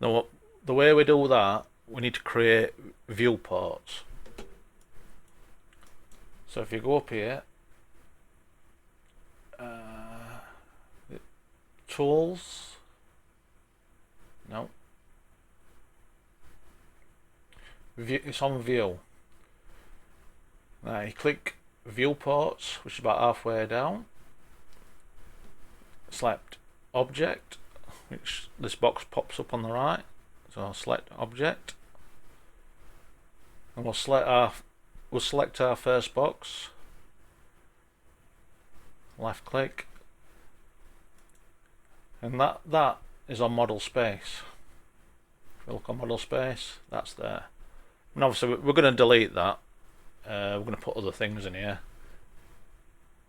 Now the way we do that, we need to create viewports. So if you go up here, tools, no, view, it's on view. Now you click viewports, which is about halfway down, select object, which this box pops up on the right, so I'll select object, and we'll select our first box, left click, and that is on model space. If we look on model space, that's there. And obviously we're going to delete that. We're going to put other things in here,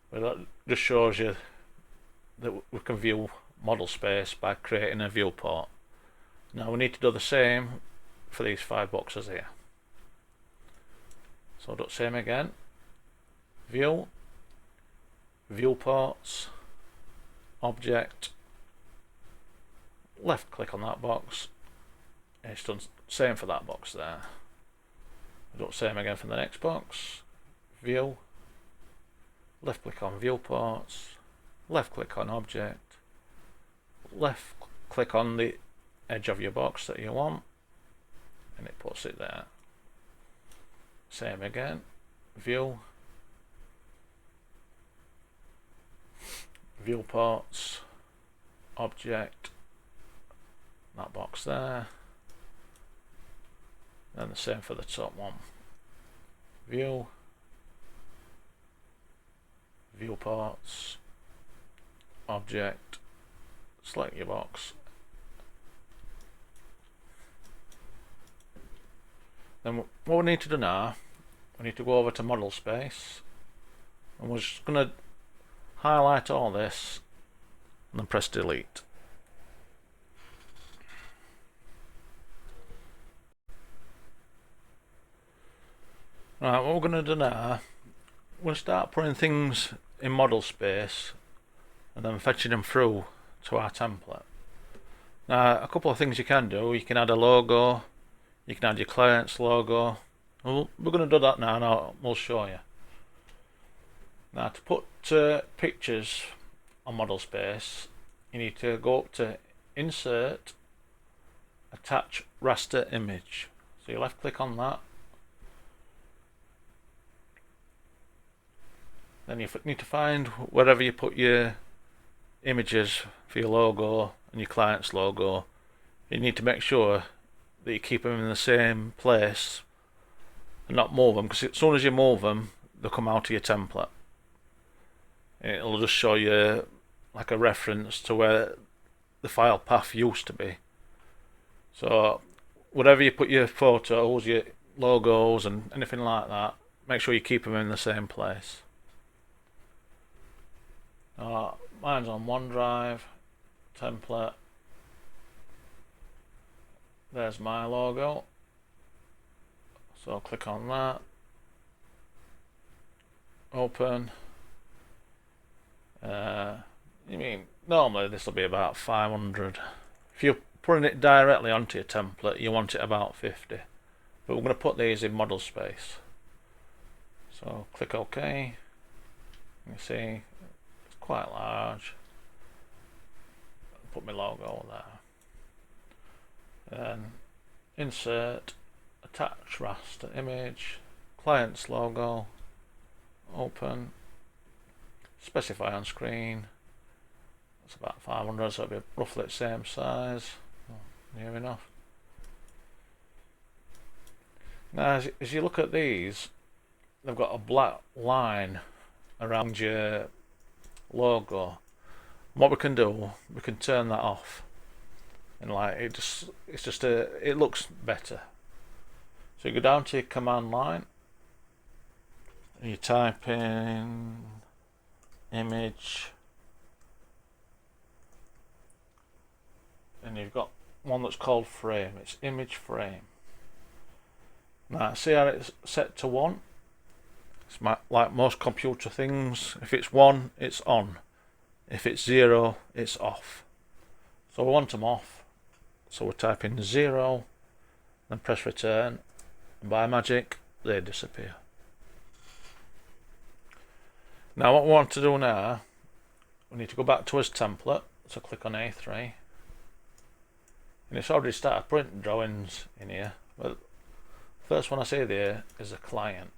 but that just shows you that we can view model space by creating a viewport. Now we need to do the same for these 5 boxes here. So I'll do the same again. View, viewports, object, left click on that box, and it's done the same for that box there. I'll do the same again for the next box. View, left click on viewports, left click on object, left click on the edge of your box that you want, and it puts it there. Same again, view, viewports, object, that box there, and the same for the top one. View, viewports, object, select your box. Then what we need to do now, we need to go over to model space, and we're just going to highlight all this and then press delete. Right, what we're going to do now, we'll start putting things in model space and then fetching them through to our template. Now a couple of things you can do, you can add a logo, you can add your client's logo. We're going to do that now and we'll show you. Now to put pictures on model space, you need to go up to insert, attach raster image. So you left click on that. Then you need to find wherever you put your images for your logo and your client's logo. You need to make sure that you keep them in the same place and not move them, because as soon as you move them, they'll come out of your template. It'll just show you like a reference to where the file path used to be. So wherever you put your photos, your logos and anything like that, make sure you keep them in the same place. Mine's on OneDrive, template. There's my logo. So I'll click on that. Open. You mean normally this will be about 500. If you're putting it directly onto your template, you want it about 50. But we're going to put these in model space. So click OK. You see it's quite large. Put my logo there. Then insert, attach raster image, client's logo, open, specify on screen. It's about 500, so it'll be roughly the same size. Near enough. Now, as you look at these, they've got a black line around your logo. What we can do, we can turn that off, and like it looks better. So you go down to your command line, and you type in image, and you've got one that's called frame. It's image frame. Now see how it's set to 1? It's like most computer things. If it's 1, it's on. If it's 0, it's off. So we want them off. So we type in 0, then press return, and by magic they disappear. Now what we want to do now, we need to go back to his template. So click on A3. And it's already started printing drawings in here, but first one I see there is a client.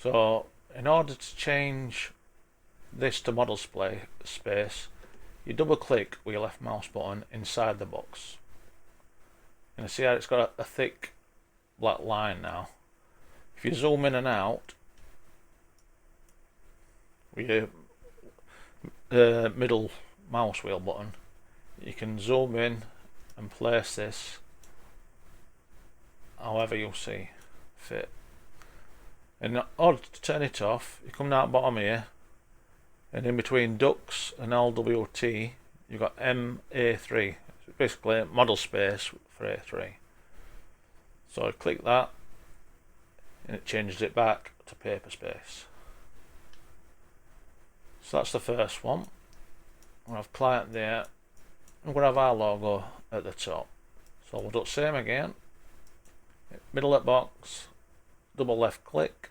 So in order to change this to model space, you double click with your left mouse button inside the box. And you see how it's got a thick black line now. If you zoom in and out with your middle mouse wheel button, you can zoom in and place this however you see fit. In order to turn it off, you come down bottom here, and in between ducks and LWT you've got MA3. It's basically model space for A3. So I click that and it changes it back to paper space. So that's the first one. We'll have client there. I'm going to have our logo at the top. So we'll do the same again. Middle of box, double left click.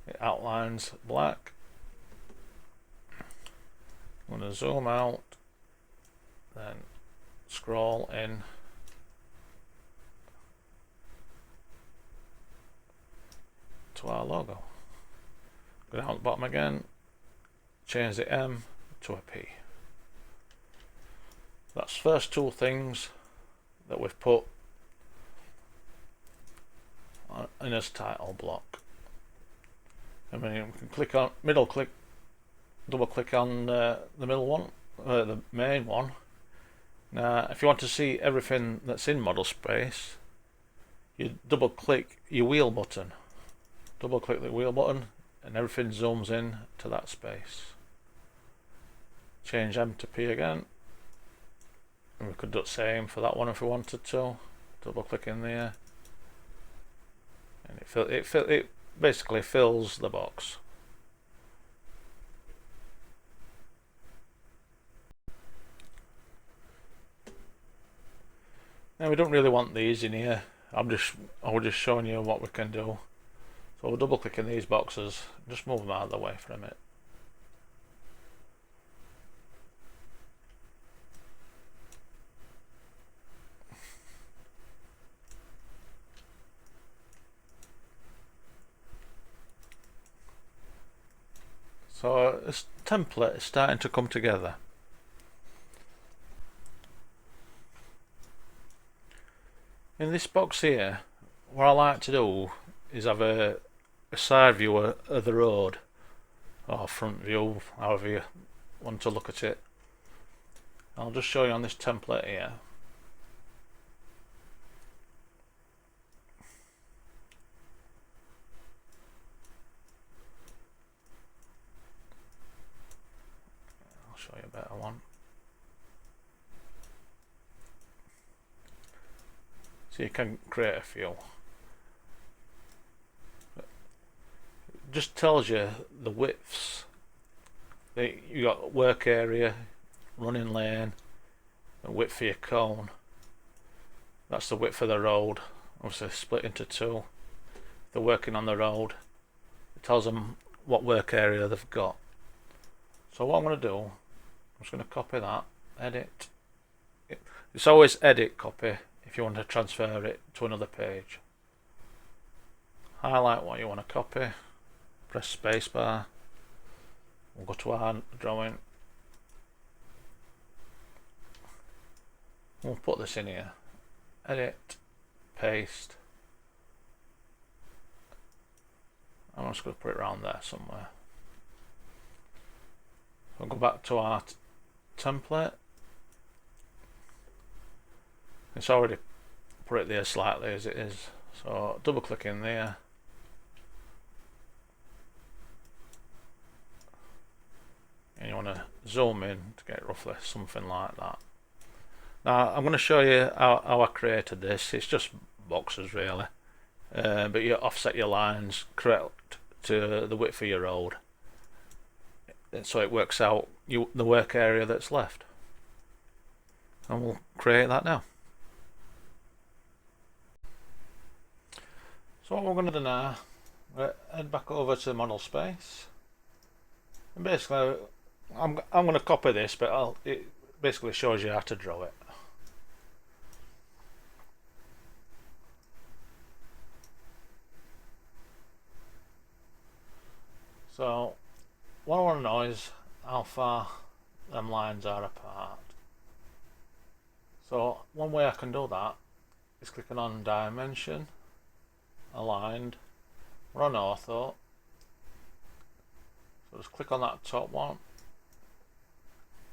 It outlines black. I'm going to zoom out, then scroll in to our logo. Go down to the bottom again, change the M to a P. That's the first two things that we've put in this title block. And then we can click on middle click, double click on the middle one, the main one. Now if you want to see everything that's in model space, you double click your wheel button, double click the wheel button, and everything zooms in to that space. Change M to P again, and we could do the same for that one if we wanted to. Double click in there, and it basically fills the box. Now we don't really want these in here. I was just showing you what we can do. So we'll double click in these boxes, just move them out of the way for a minute. So this template is starting to come together. In this box here, what I like to do is have a side view of the road, or front view, however you want to look at it. I'll just show you on this template here. a better one. So you can create a few. It just tells you the widths. You got work area, running lane, and width for your cone. That's the width of the road. Obviously split into two. If they're working on the road, it tells them what work area they've got. So what I'm going to do, I'm just going to copy that, edit. It's always edit copy if you want to transfer it to another page. Highlight what you want to copy, press spacebar, we'll go to our drawing. We'll put this in here, edit, paste. I'm just going to put it around there somewhere. We'll go back to our template. It's already put it there slightly as it is, so double click in there. And you want to zoom in to get roughly something like that. Now I'm going to show you how I created this. It's just boxes really, but you offset your lines correct to the width of your road, so it works out the work area that's left. And we'll create that now. So what we're going to do now, we'll head back over to model space, and basically I'm going to copy this, but it basically shows you how to draw it. So what I want to know is how far them lines are apart. So one way I can do that is clicking on dimension, aligned, we're on ortho, so just click on that top one,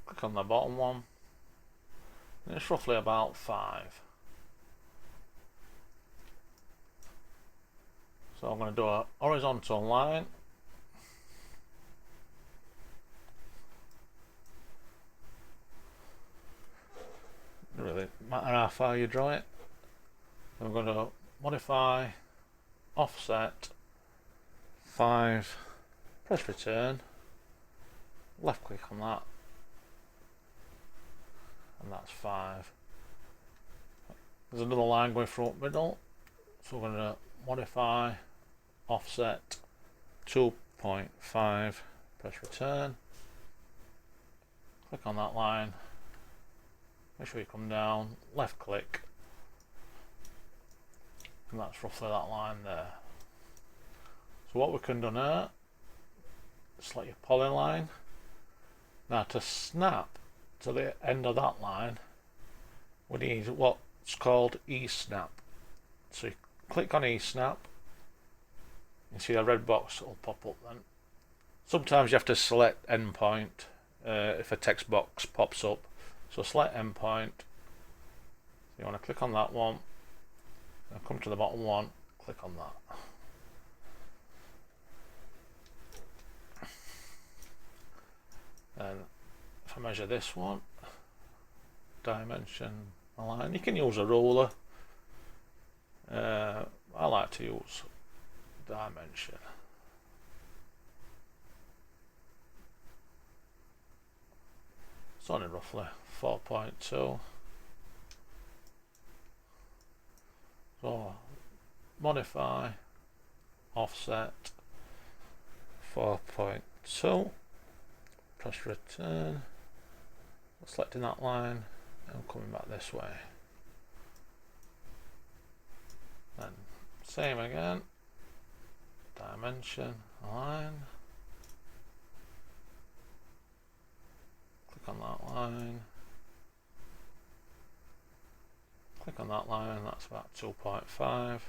click on the bottom one, and it's roughly about 5. So I'm going to do a horizontal line, really matter how far you draw it. I'm going to modify, offset, 5, press return, left click on that, and that's 5. There's another line going through middle, so we're going to modify, offset, 2.5, press return, click on that line, make sure you come down, left click, and that's roughly that line there. So what we can do now, select your polyline. Now to snap to the end of that line, we need what's called eSnap. So you click on eSnap, you see a red box will pop up then. Sometimes you have to select endpoint if a text box pops up. So select endpoint, so you want to click on that one, and come to the bottom one, click on that. And if I measure this one, dimension, align, you can use a ruler. I like to use dimension. It's only roughly 4.2. So modify, offset, 4.2, press return, selecting that line and coming back this way. Then same again, dimension, align, click on that line, click on that line, that's about 2.5.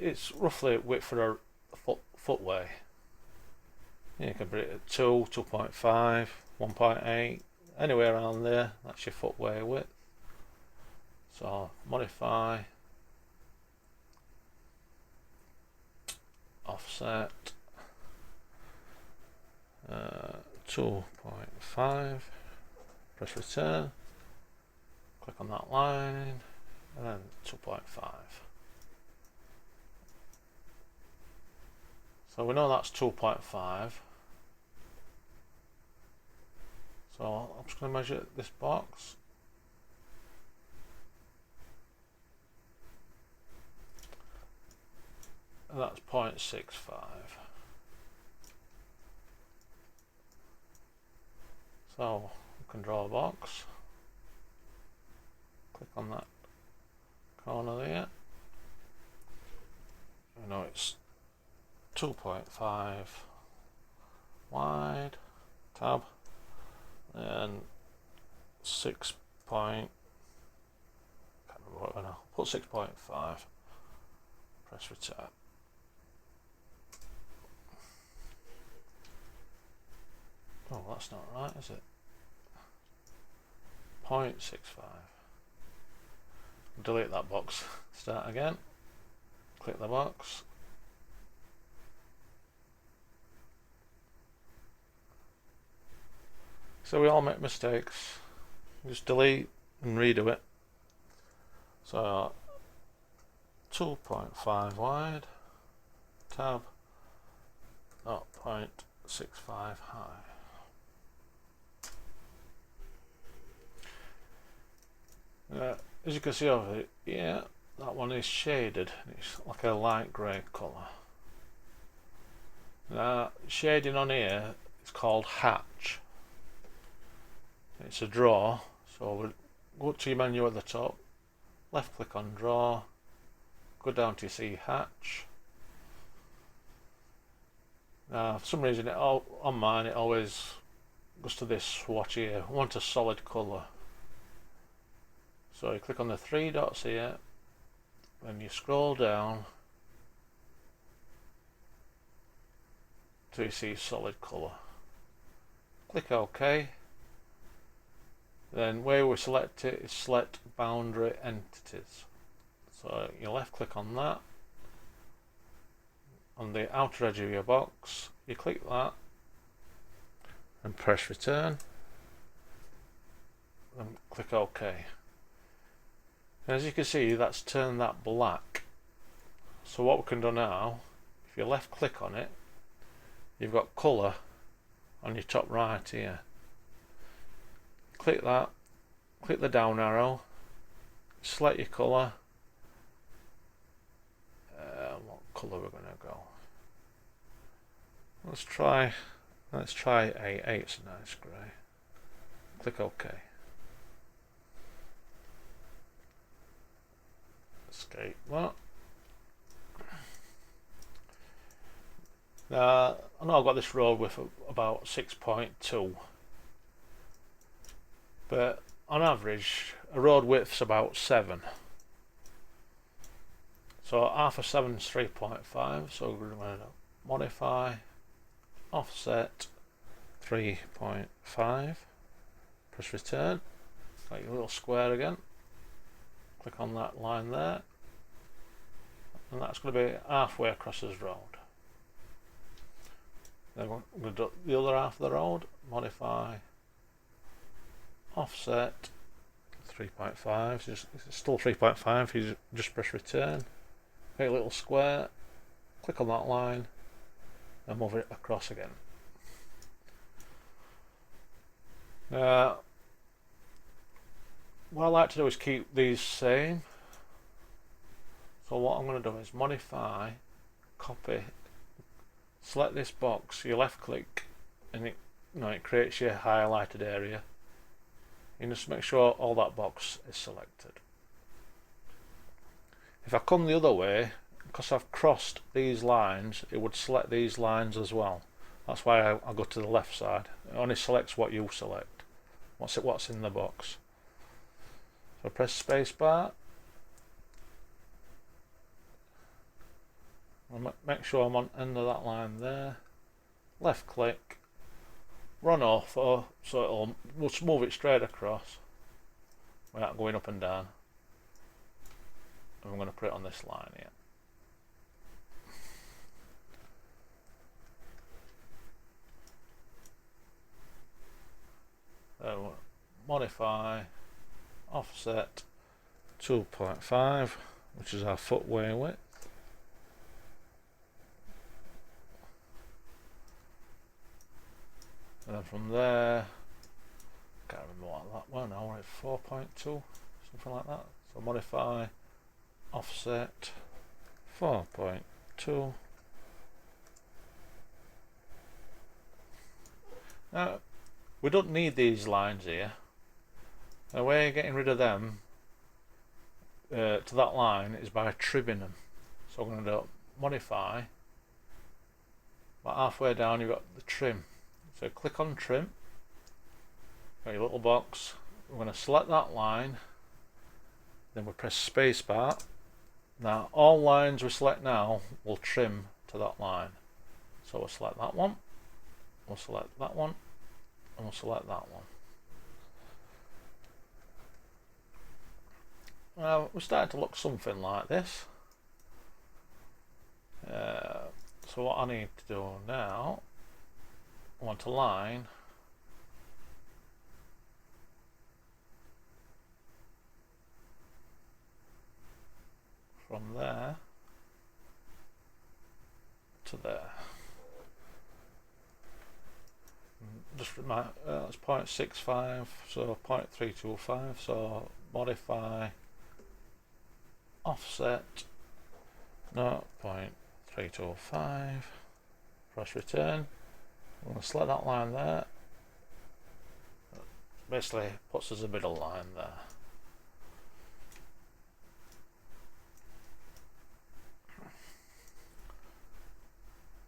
It's roughly width for a footway. You can put it at 2, 2.5, 1.8, anywhere around there, that's your footway width. So modify, offset, 2.5, press return, click on that line, and then 2.5. So we know that's 2.5. So I'm just going to measure this box. And that's 0.65. So we can draw a box. Click on that corner there. You know it's 2.5 wide, tab, and 6 point, can't remember what now, put 6.5, press return. Oh, that's not right, is it? 0.65. Delete that box, start again, click the box. So we all make mistakes, just delete and redo it. So 2.5 wide, tab, 0.65 high. As you can see over here, that one is shaded, it's like a light grey colour. Now shading on here is called hatch. It's a draw, so we'll go to your menu at the top, left click on draw, go down to see hatch. Now for some reason on mine it always goes to this swatch here, I want a solid colour. So you click on the three dots here, then you scroll down till you see solid colour. Click OK. Then where we select it is select boundary entities. So you left click on that. On the outer edge of your box, you click that and press return. And click OK. And as you can see, that's turned that black. So what we can do now, if you left click on it, you've got colour on your top right here. Click that, click the down arrow, select your colour. What colour we're going to go? Let's try A8. It's a nice grey. Click OK. Escape that. Now I know I've got this road width of about 6.2. But on average a road width's about 7, so half of 7 is 3.5, so we're going to modify, offset 3.5, press return, got your little square again, click on that line there, and that's going to be halfway across this road. Then we're going to do the other half of the road, modify, offset 3.5, so it's still 3.5, you just press return, make a little square, click on that line and move it across again. Now what I like to do is keep these same, so what I'm going to do is modify, copy, select this box, you left click and it creates your highlighted area. You just make sure all that box is selected. If I come the other way, because I've crossed these lines, it would select these lines as well. That's why I go to the left side. It only selects what you select, what's in the box. So press spacebar. Make sure I'm on end of that line there. Left click. Run off, so we'll move it straight across without going up and down. And I'm going to put it on this line here. modify offset 2.5, which is our footway width. And then from there, can't remember what that was now, we're at 4.2, something like that. So modify offset 4.2. Now, we don't need these lines here. The way of getting rid of them to that line is by trimming them. So I'm going to do modify. About halfway down, you've got the trim. So click on trim. Got your little box. We're going to select that line. Then we press spacebar. Now all lines we select now will trim to that line. So we'll select that one. We'll select that one. And we'll select that one. Now we're starting to look something like this. So what I need to do now, I want a line from there to there. Just remind, that's 0.65, so 0.325, so modify offset 0.325, press return. I'm going to select that line there. Basically puts us a middle line there.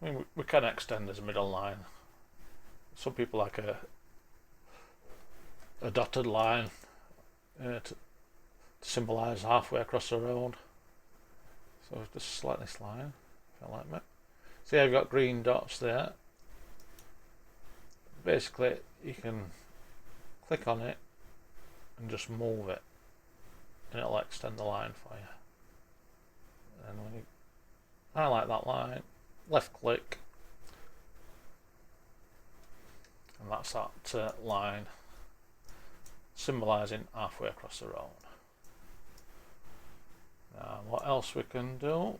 I mean, we can extend as a middle line. Some people like a dotted line to symbolise halfway across the road. So just select this line, if I like it. See how you've got green dots there. Basically, you can click on it and just move it, and it'll extend the line for you. And when you highlight that line, left click, and that's that line symbolising halfway across the road. Now what else we can do,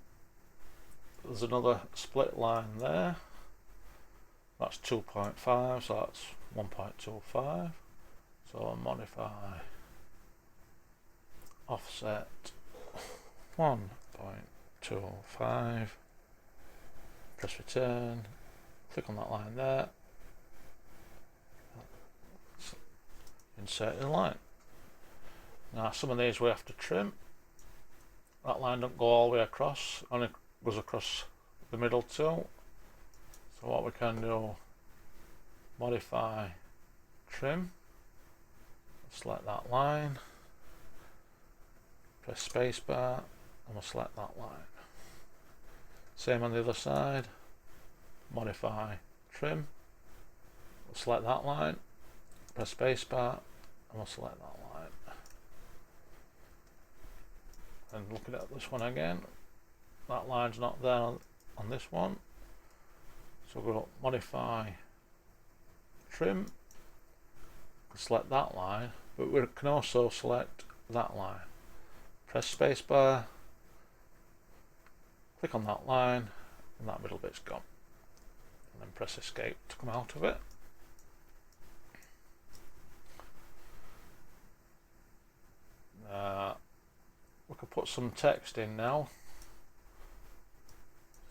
there's another split line there, that's 2.5, so that's 1.25, so I'll modify offset 1.25, press return, click on that line there, insert the line. Now some of these we have to trim. That line don't go all the way across, only goes across the middle too. So what we can do, modify trim, select that line, press spacebar, and we'll select that line. Same on the other side, modify trim, we'll select that line, press spacebar, and we'll select that line. And looking at this one again, that line's not there on this one, so we'll modify trim, select that line, but we can also select that line. Press spacebar, click on that line, and that middle bit's gone. And then press escape to come out of it. We could put some text in now.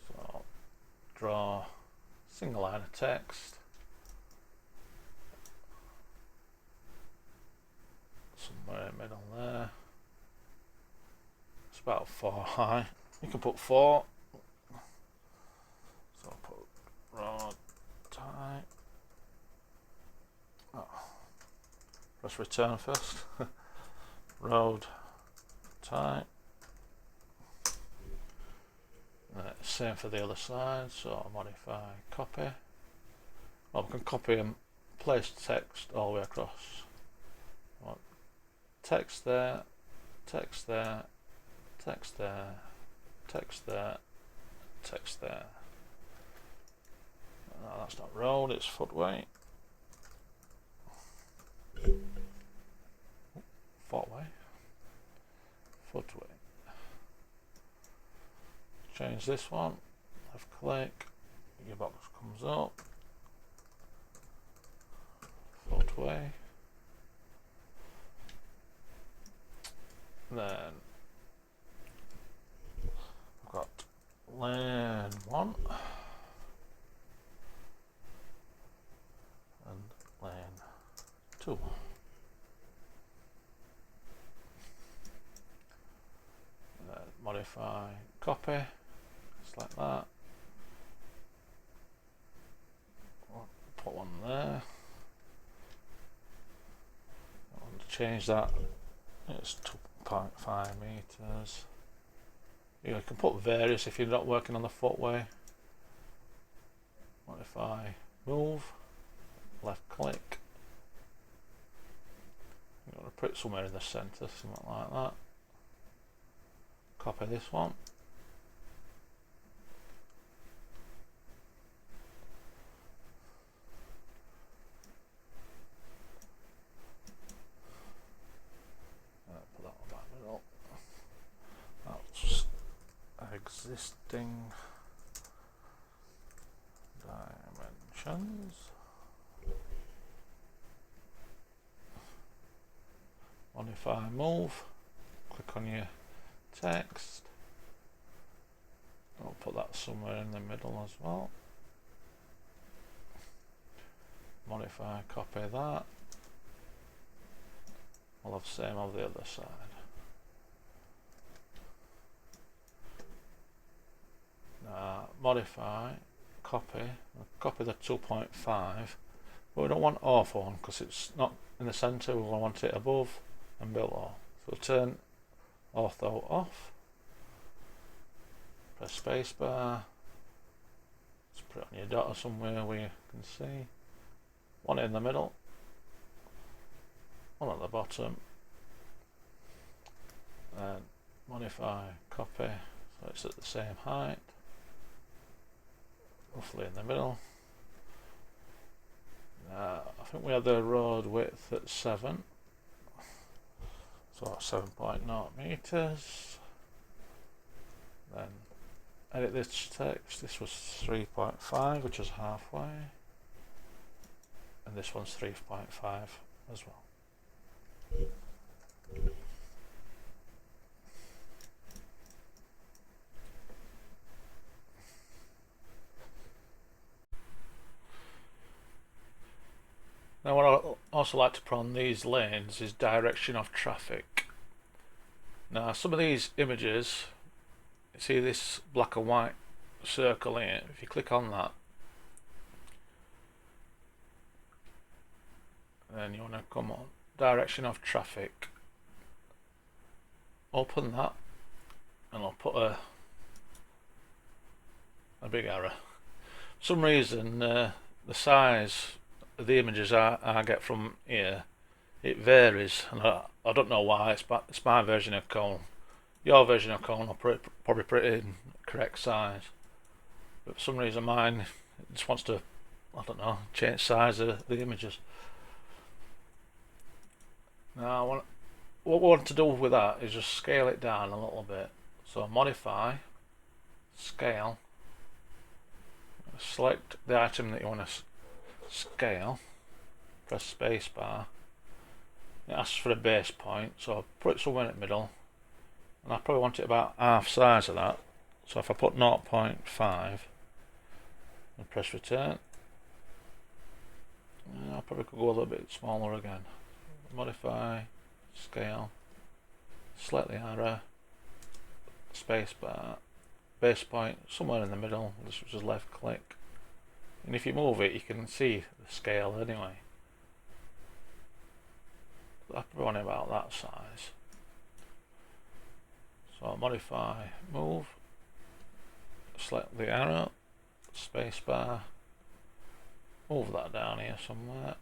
So draw single line of text. Somewhere in the middle there. It's about 4 high. You can put 4. So I'll put road type. Oh. Press return first. Road type. Same for the other side, so I'll modify copy. Well, we can copy and place text all the way across. Text there, text there, text there, text there, text there. No, that's not road, it's footway. footway. Change this one, left click, your box comes up, footway. Then I've got lane 1 and lane 2. Modify, copy, just like that. Put one there. I want to change that. It's 2.5 meters. You can put various if you're not working on the footway. Modify, move, left click. You want to put it somewhere in the center, something like that. Copy this one. Put that one back middle. That's existing dimensions. Modify, move. Click on your text. I'll put that somewhere in the middle as well. Modify, copy that. I'll have the same on the other side. Now, modify, copy the 2.5, but we don't want ortho because it's not in the center. We want it above and below. So turn ortho off, press spacebar, just put it on your dot or somewhere where you can see. One in the middle, one at the bottom, and modify, copy, so it's at the same height, roughly in the middle. I think we have the road width at 7. So 7.0 meters. Then edit this text. This was 3.5, which is halfway, and this one's 3.5 as well. Now what I also like to put on these lanes is direction of traffic. Now some of these images, you see this black and white circle here, if you click on that, then you want to come on direction of traffic, open that, and I'll put a big arrow. For some reason the size the images I get from here, it varies, and I don't know why. It's my version of Cone. Your version of Cone, I'll probably put it in correct size, but for some reason mine just wants to, I don't know, change size of the images. Now what we want to do with that is just scale it down a little bit. So modify, scale, select the item that you want to scale, press spacebar. It asks for a base point, so I'll put it somewhere in the middle, and I probably want it about half size of that. So if I put 0.5 and press return, I'll probably could go a little bit smaller again. Modify, scale, select the arrow, spacebar, base point somewhere in the middle, just left click. And if you move it, you can see the scale anyway. I probably want it about that size. So modify, move, select the arrow, spacebar, move that down here somewhere.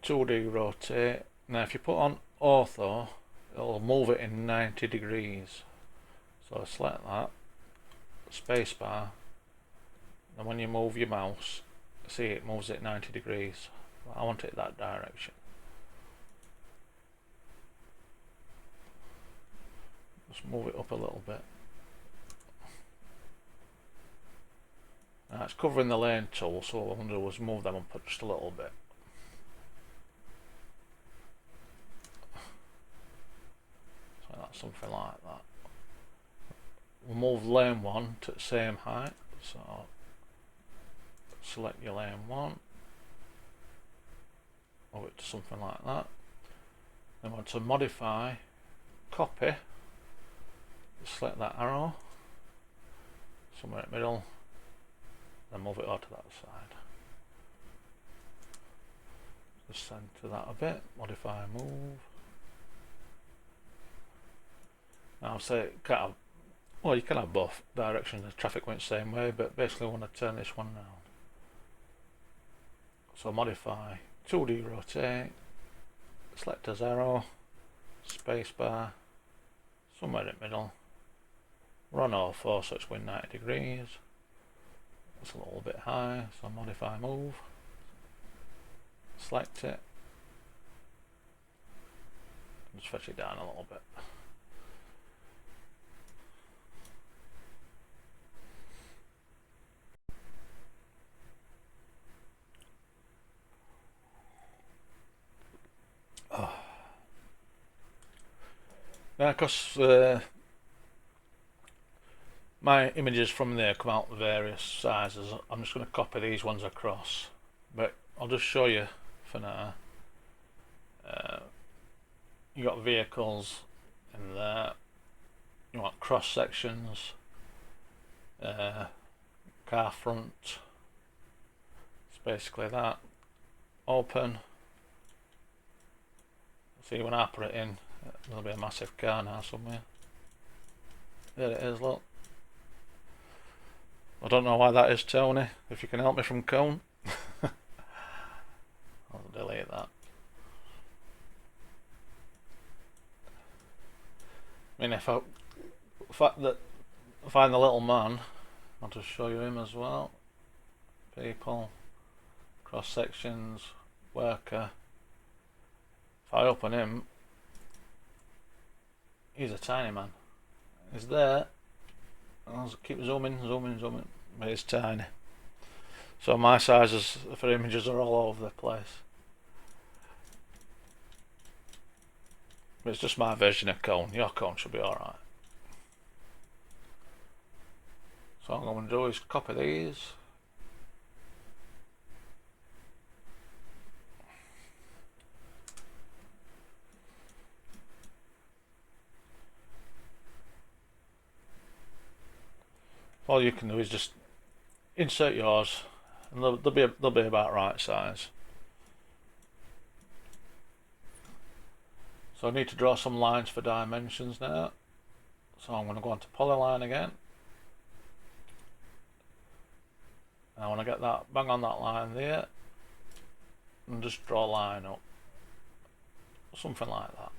.2D rotate. Now if you put on ortho, it'll move it in 90 degrees. So select that, spacebar, and when you move your mouse, See, it moves it 90 degrees. I want it that direction. Just move it up a little bit. Now it's covering the lane tool, so what I'm going to do is move them up just a little bit. So that's something like that. We'll move lane 1 to the same height, so select your lane 1, move it to something like that. Then we want to modify, copy, select that arrow, somewhere in the middle, then move it over to that side. Just centre that a bit, modify, move. Now say can't have, well, you can have both directions, the traffic went the same way, but basically I want to turn this one round. So modify, 2D rotate, select as arrow, spacebar, somewhere in the middle, run all 4 so it's going 90 degrees. That's a little bit high, so modify, move, select it, and just fetch it down a little bit. Now, because my images from there come out various sizes, I'm just going to copy these ones across, but I'll just show you for now. You got vehicles in there, you want cross sections, car front, it's basically that. Open. See, when I put it in, there'll be a massive car now somewhere. There it is, look. I don't know why that is, Tony, if you can help me from Cone. I'll delete that. I mean, if I find the little man, I'll just show you him as well. People, cross sections, worker. If I open him, he's a tiny man. He's there. I'll keep zooming, but he's tiny. So my sizes for images are all over the place. But it's just my version of Cone. Your Cone should be alright. So what I'm going to do is copy these. All you can do is just insert yours, and they'll be about right size. So I need to draw some lines for dimensions now. So I'm going to go on to polyline again. I want to get that bang on that line there, and just draw a line up, something like that.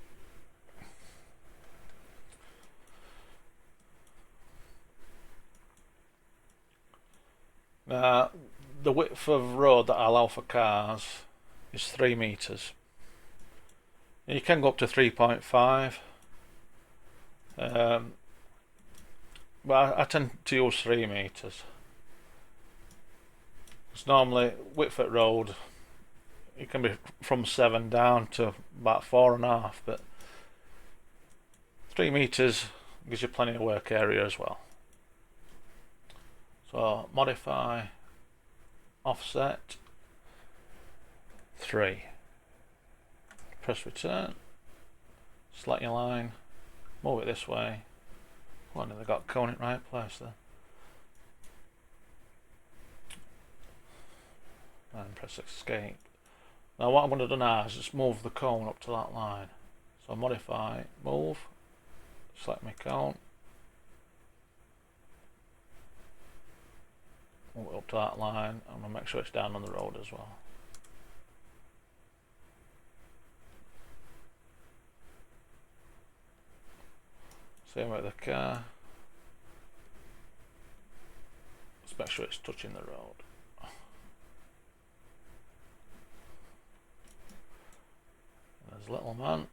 Now, the width of road that I allow for cars is 3 meters. You can go up to 3.5, but I tend to use 3 meters. Because normally width at road, it can be from 7 down to about 4.5, but 3 meters gives you plenty of work area as well. So modify, offset, 3. Press return, select your line, move it this way. Well, they got Cone in the right place there. And press escape. Now what I'm going to do now is just move the Cone up to that line. So modify, move, select my Cone, move it up to that line. I'm going to make sure it's down on the road as well. Same with the car. Let's make sure it's touching the road. There's little man.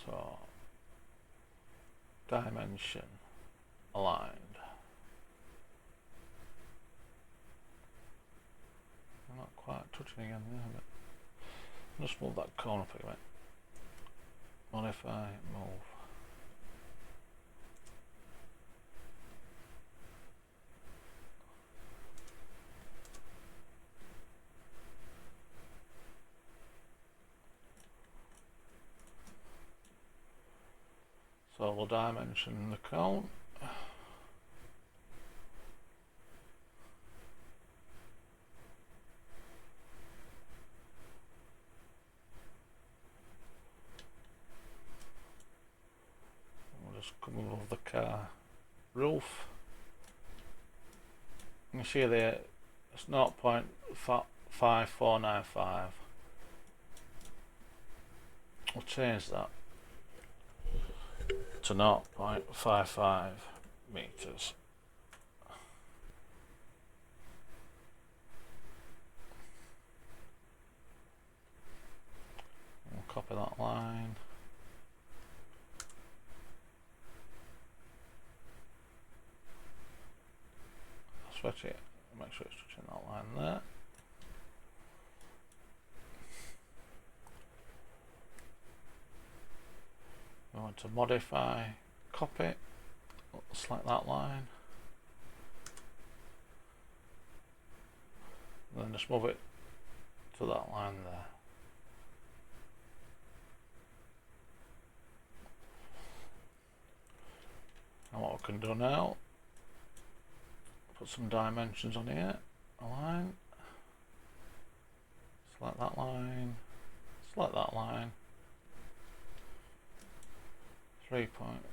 So dimension aligned. I'm not quite touching again there, but just move that corner up a bit. Modify, move. So we'll dimension the cone. We'll just come over the car roof. You can see there it's 0.5495. We'll change that to 0.55 meters. We'll copy that line. Switch it, make sure it's touching that line there. We want to modify, copy, select that line, and then just move it to that line there. And what we can do now, put some dimensions on here, align, select that line, 3 point,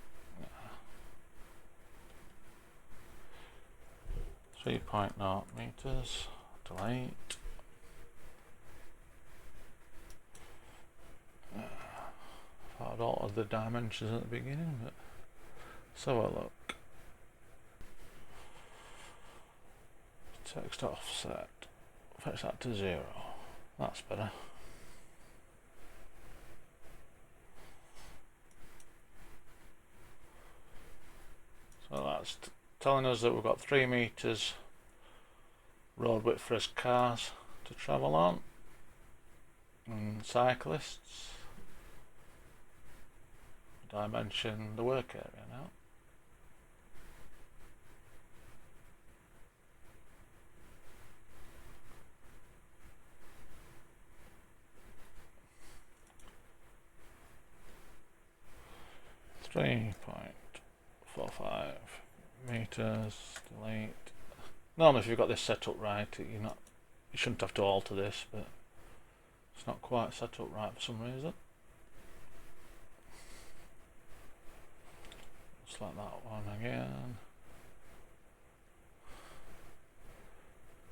3.0 meters, delete. I'd altered the dimensions at the beginning, but let's have a look. Text offset, fetch that to 0. That's better. So that's telling us that we've got 3 meters road width for us cars to travel on, and cyclists. Dimension the work area now. .45 meters, delete. Normally if you've got this set up right, you shouldn't have to alter this, but it's not quite set up right for some reason. Select that one again.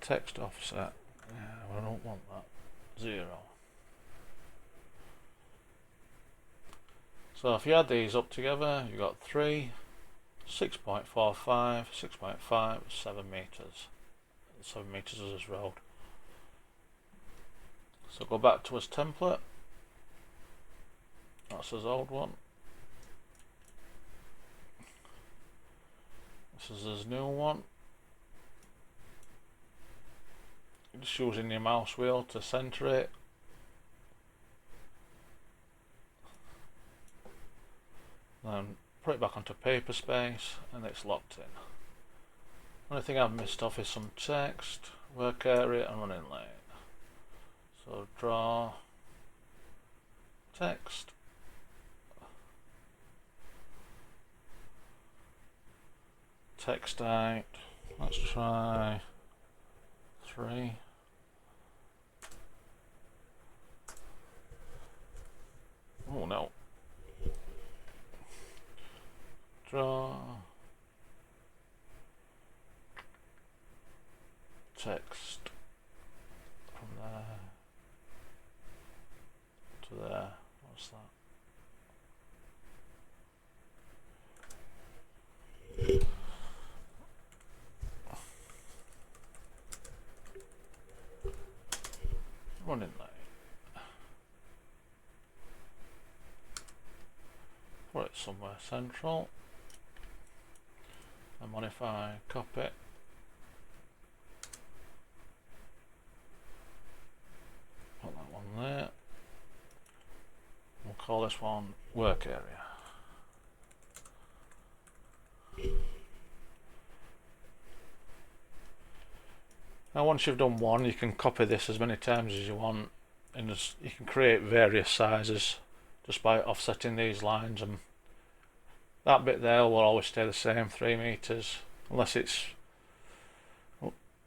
Text offset, yeah, I don't want that, 0. So if you add these up together, you've got 3, 6.45, 6.5, 7 meters. 7 meters is this road. So go back to his template. That's his old one. This is his new one. You're just using your mouse wheel to center it. Then put it back onto paper space and it's locked in. Only thing I've missed off is some text, work area and running lane. So draw text, text height, let's try 3. Oh no. Draw text from there to there. What's that? Running late. Put it somewhere central. And modify, copy. Put that one there. We'll call this one work area. Now once you've done one, you can copy this as many times as you want, and you can create various sizes just by offsetting these lines, and that bit there will always stay the same, 3 meters, unless it's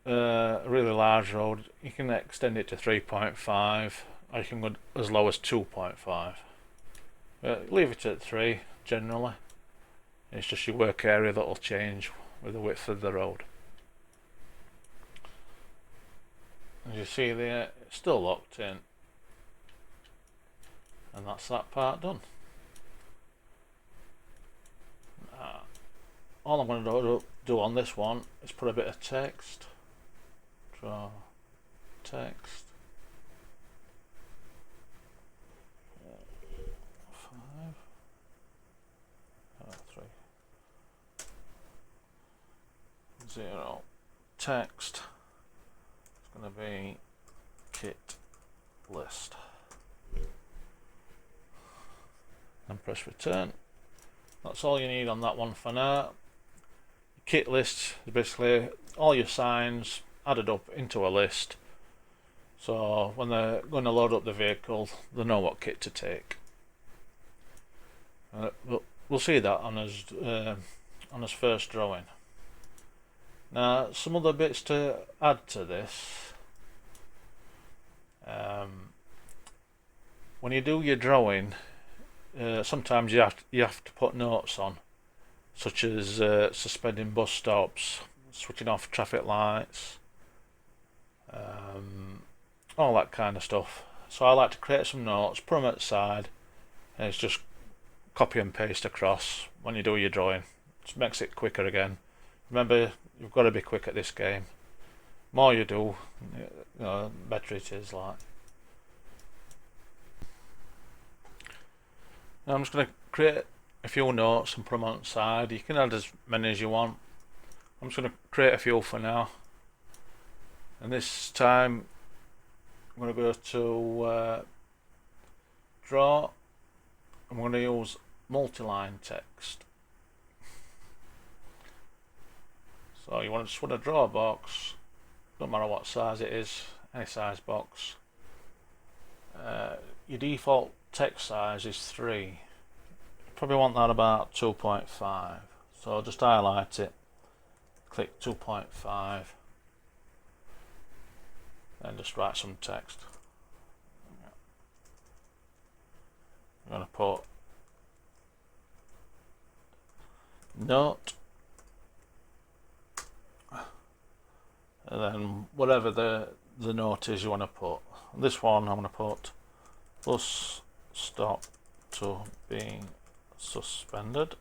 a really large road. You can extend it to 3.5, or you can go as low as 2.5. Leave it at 3 generally. It's just your work area that will change with the width of the road. As you see there, it's still locked in, and that's that part done. All I'm going to do on this one is put a bit of text. Draw text. 0 text. It's going to be kit list. And press return. That's all you need on that one for now. Kit list is basically all your signs added up into a list, so when they're going to load up the vehicle, they know what kit to take. We'll see that on his first drawing. Now, some other bits to add to this. When you do your drawing, sometimes you have to put notes on, such as suspending bus stops, switching off traffic lights, all that kind of stuff. So I like to create some notes, put them at the side, and it's just copy and paste across when you do your drawing. Just makes it quicker again. Remember, you've got to be quick at this game. More you do, better it is. Like. Now I'm just going to create a few notes and put them on the side. You can add as many as you want. I'm just going to create a few for now. And this time I'm going to go to draw. I'm going to use multi-line text. So you just want to draw a box, don't matter what size it is, any size box. Your default text size is 3. You probably want that about 2.5. So just highlight it, click 2.5, and just write some text. I'm going to put note, and then whatever the note is you want to put. This one I'm going to put bus stop to being suspended.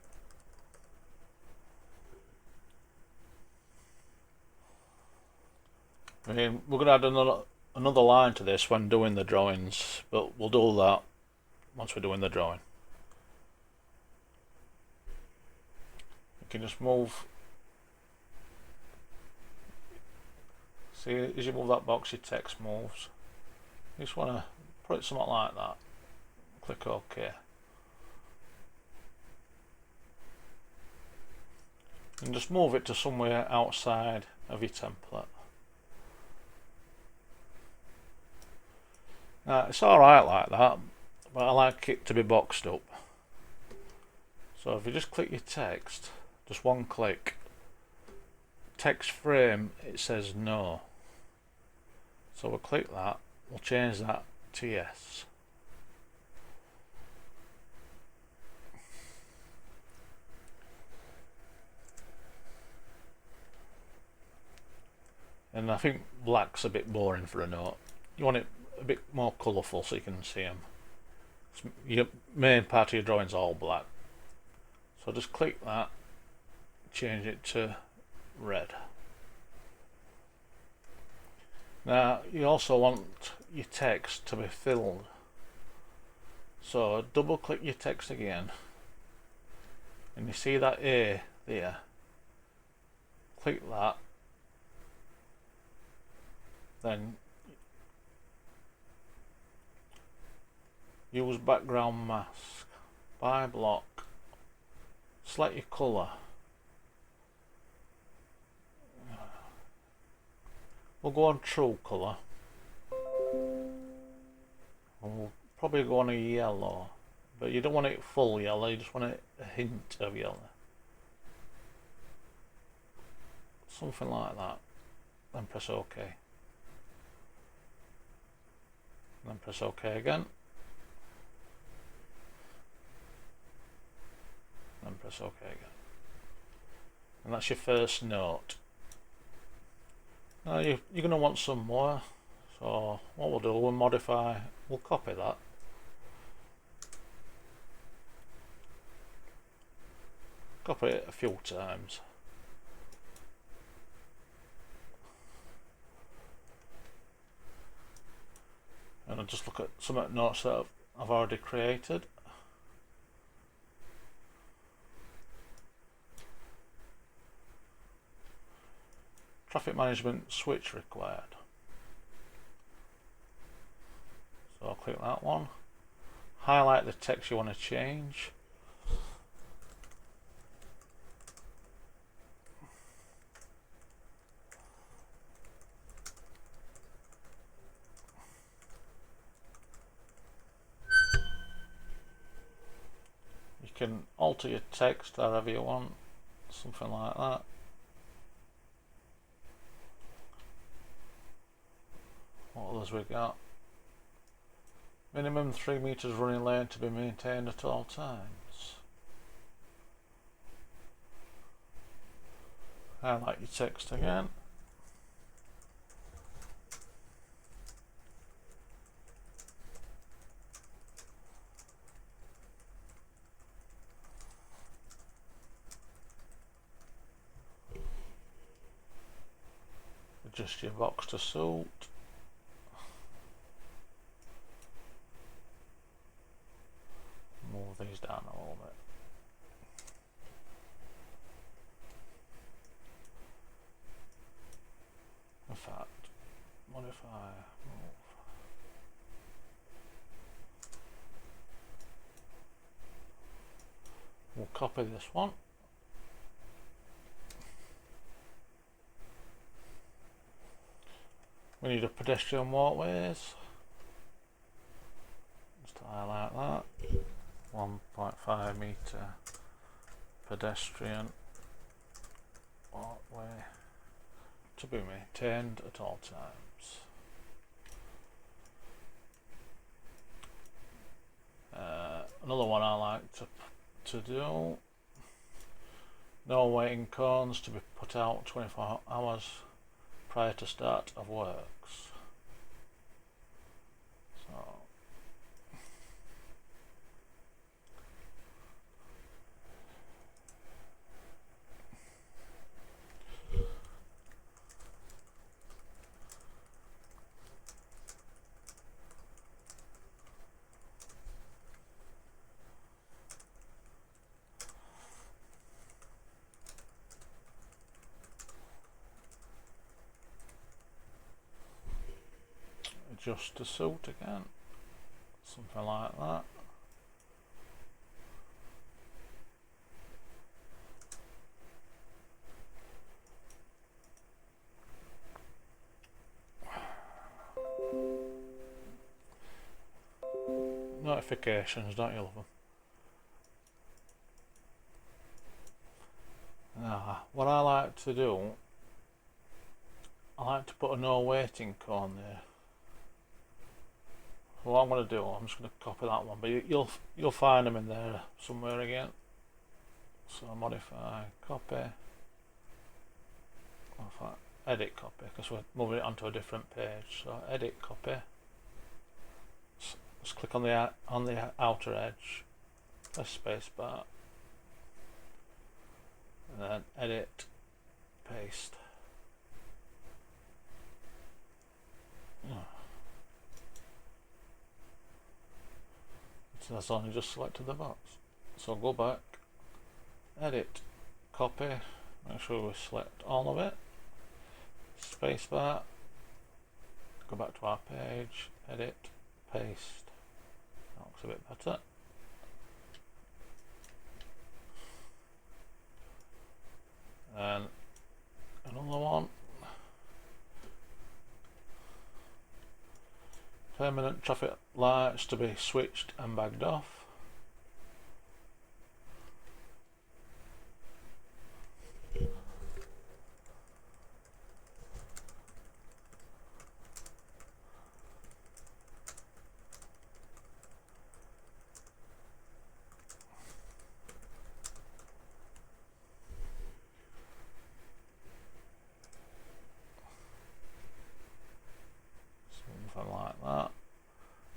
I mean, we're going to add another line to this when doing the drawings, but we'll do that once we're doing the drawing. You can just move. See, as you move that box, your text moves. You just want to put it something like that. Click OK. And just move it to somewhere outside of your template. Now, it's alright like that, but I like it to be boxed up. So if you just click your text, just one click, text frame, it says no. So we'll click that, we'll change that to yes. And I think black's a bit boring for a note. You want it a bit more colourful so you can see them. Your main part of your drawing's all black. So just click that, change it to red. Now you also want your text to be filled. So double click your text again, and you see that A there. Click that, then use background mask, by block, select your colour. We'll go on true colour. We'll probably go on a yellow, but you don't want it full yellow, you just want it a hint of yellow. Something like that. Then press OK. Then press OK again. Then press OK again. And that's your first note. Now you're going to want some more. So what we'll do, we'll modify, we'll copy that. Copy it a few times. And I'll just look at some notes that I've already created. Traffic management switch required. So I'll click that one. Highlight the text you want to change. You can alter your text however you want, something like that. What others we got? Minimum 3 meters running lane to be maintained at all times. Highlight your text again. Adjust your box to suit. Move these down a little bit. In fact, modify, move. We'll copy this one. We need a pedestrian walkways. Just highlight that. 1.5 meter pedestrian walkway to be maintained at all times. Another one I like to do. No waiting cones to be put out 24 hours prior to start of works. So adjust the suit again, something like that. Notifications, don't you love them? Now, what I like to do, I like to put a no waiting cone there. So what I'm going to do, I'm just going to copy that one, but you'll find them in there somewhere again. So modify, copy, edit copy, because we're moving it onto a different page. So edit copy, just click on the outer edge, press spacebar, and then edit, paste. So that's only just selected the box. So go back, edit, copy, make sure we select all of it, spacebar, go back to our page, edit, paste. That looks a bit better. And another one. Permanent traffic lights to be switched and bagged off. Something like that.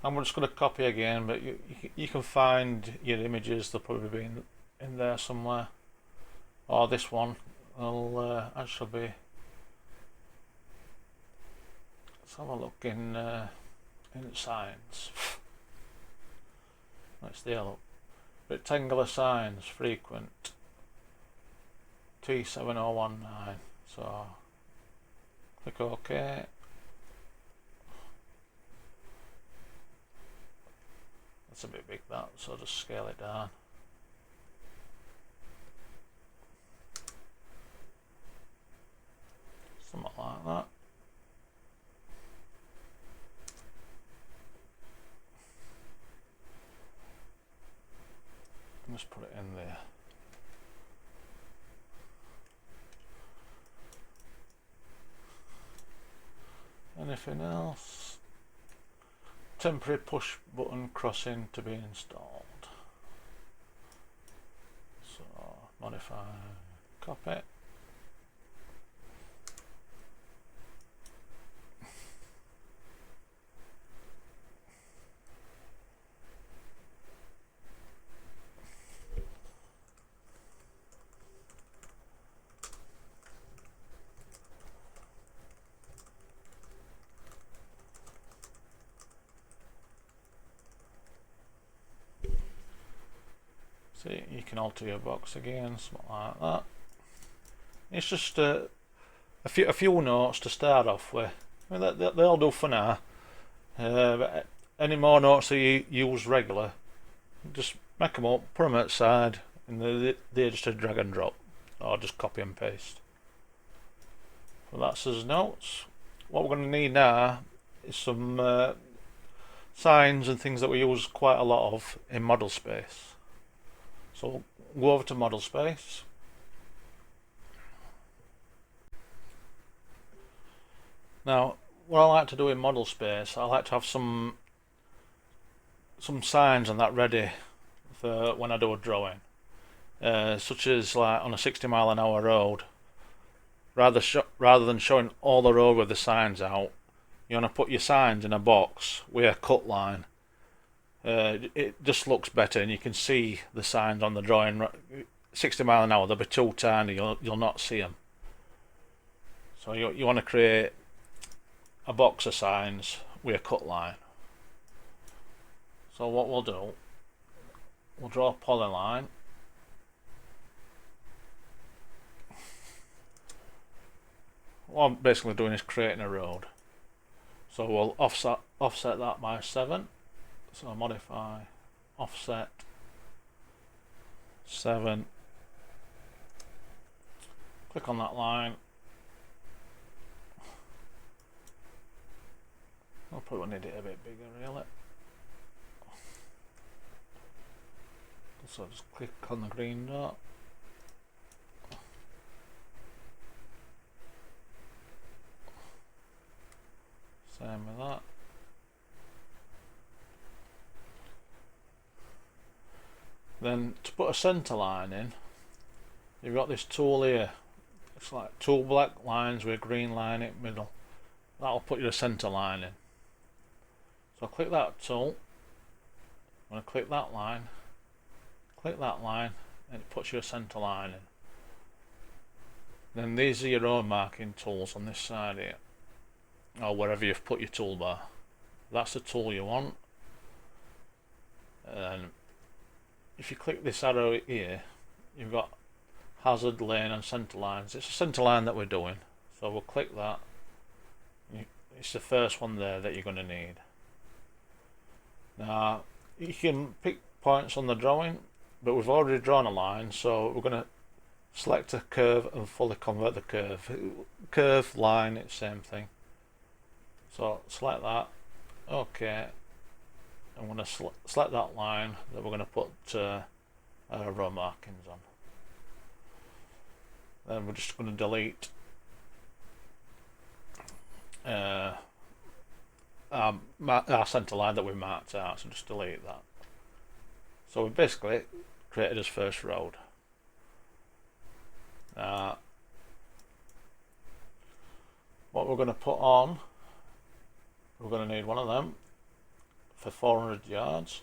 I'm just going to copy again, but you can find your images. They'll probably be in there somewhere. Or this one will actually be. Let's have a look in signs. That's the yellow. Rectangular signs frequent T7019. So click OK. It's a bit big, that, so just scale it down. Something like that. Just put it in there. Anything else? Temporary push button crossing to be installed. So modify, copy. See, you can alter your box again, something like that. It's just a few notes to start off with. I mean, they'll do for now. But any more notes that you use regular, just make them up, put them outside, and they're just a drag and drop, or just copy and paste. So that's as notes. What we're going to need now is some signs and things that we use quite a lot of in model space. So go over to model space. Now, what I like to do in model space, I like to have some signs and that ready for when I do a drawing, such as like on a 60-mile-an-hour road. Rather than showing all the road with the signs out, you want to put your signs in a box with a cut line. It just looks better, and you can see the signs on the drawing. 60 mile an hour, they'll be too tiny, you'll not see them. So you want to create a box of signs with a cut line. So what we'll do, we'll draw a polyline. What I'm basically doing is creating a road. So we'll offset that by 7. So modify, offset, 7. Click on that line. I'll probably need it a bit bigger, really. So just click on the green dot. Same with that. Then to put a centre line in, you've got this tool here. It's like 2 black lines with a green line in the middle. That'll put your centre line in. So click that tool, click that line, and it puts your centre line in. Then these are your own marking tools on this side here, or wherever you've put your toolbar. That's the tool you want. And if you click this arrow here, you've got hazard, lane and centre lines. It's a centre line that we're doing, so we'll click that. It's the first one there that you're going to need. Now you can pick points on the drawing, but we've already drawn a line, so we're going to select a curve and fully convert the curve. Curve, line, it's the same thing. So select that, okay. I'm going to select that line that we're going to put our row markings on. Then we're just going to delete our centre line that we marked out, so just delete that. So we basically created his first road. What we're going to put on, we're going to need one of them for 400 yards.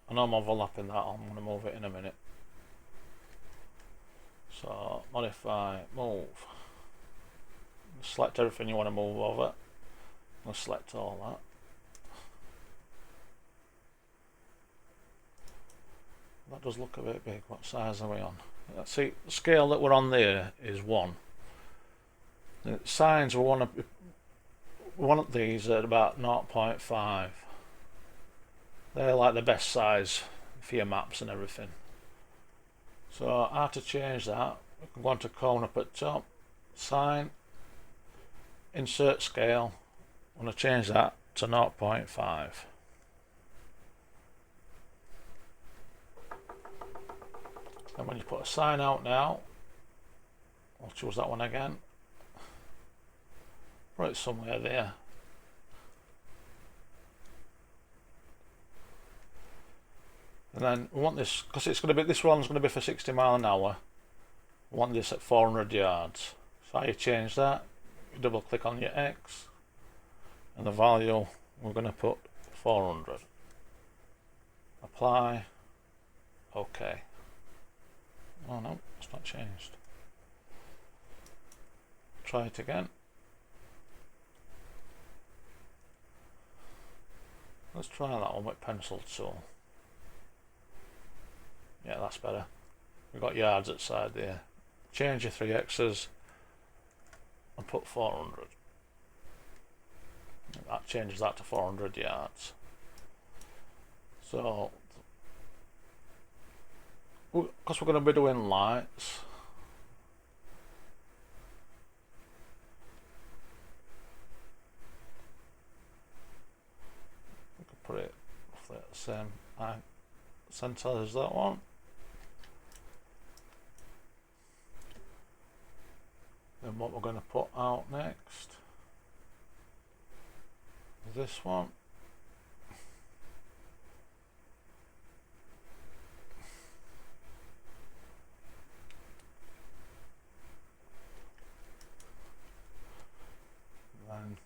I know I'm overlapping that, I'm going to move it in a minute. So modify, move. Select everything you want to move over. I'll select all that. That does look a bit big. What size are we on? Let's see, the scale that we're on there is 1. The signs we want these at about 0.5. They're like the best size for your maps and everything. So how to change that? We can go on to cone up at top, sign, insert scale. I'm going to change that to 0.5. And when you put a sign out now, I'll choose that one again. Put it somewhere there. And then we want this, because it's going to be, this one's going to be for 60 miles an hour. We want this at 400 yards. So how you change that? You double click on your X, and the value we're going to put 400. Apply. OK. Oh no, it's not changed. Try it again. Let's try that one with pencil tool. Yeah, that's better. We've got yards outside there. Change your 3 X's and put 400. That changes that to 400 yards. So, because we're going to be doing lights, we could put it roughly at the same centre as that one. Then what we're going to put out next is this one. Then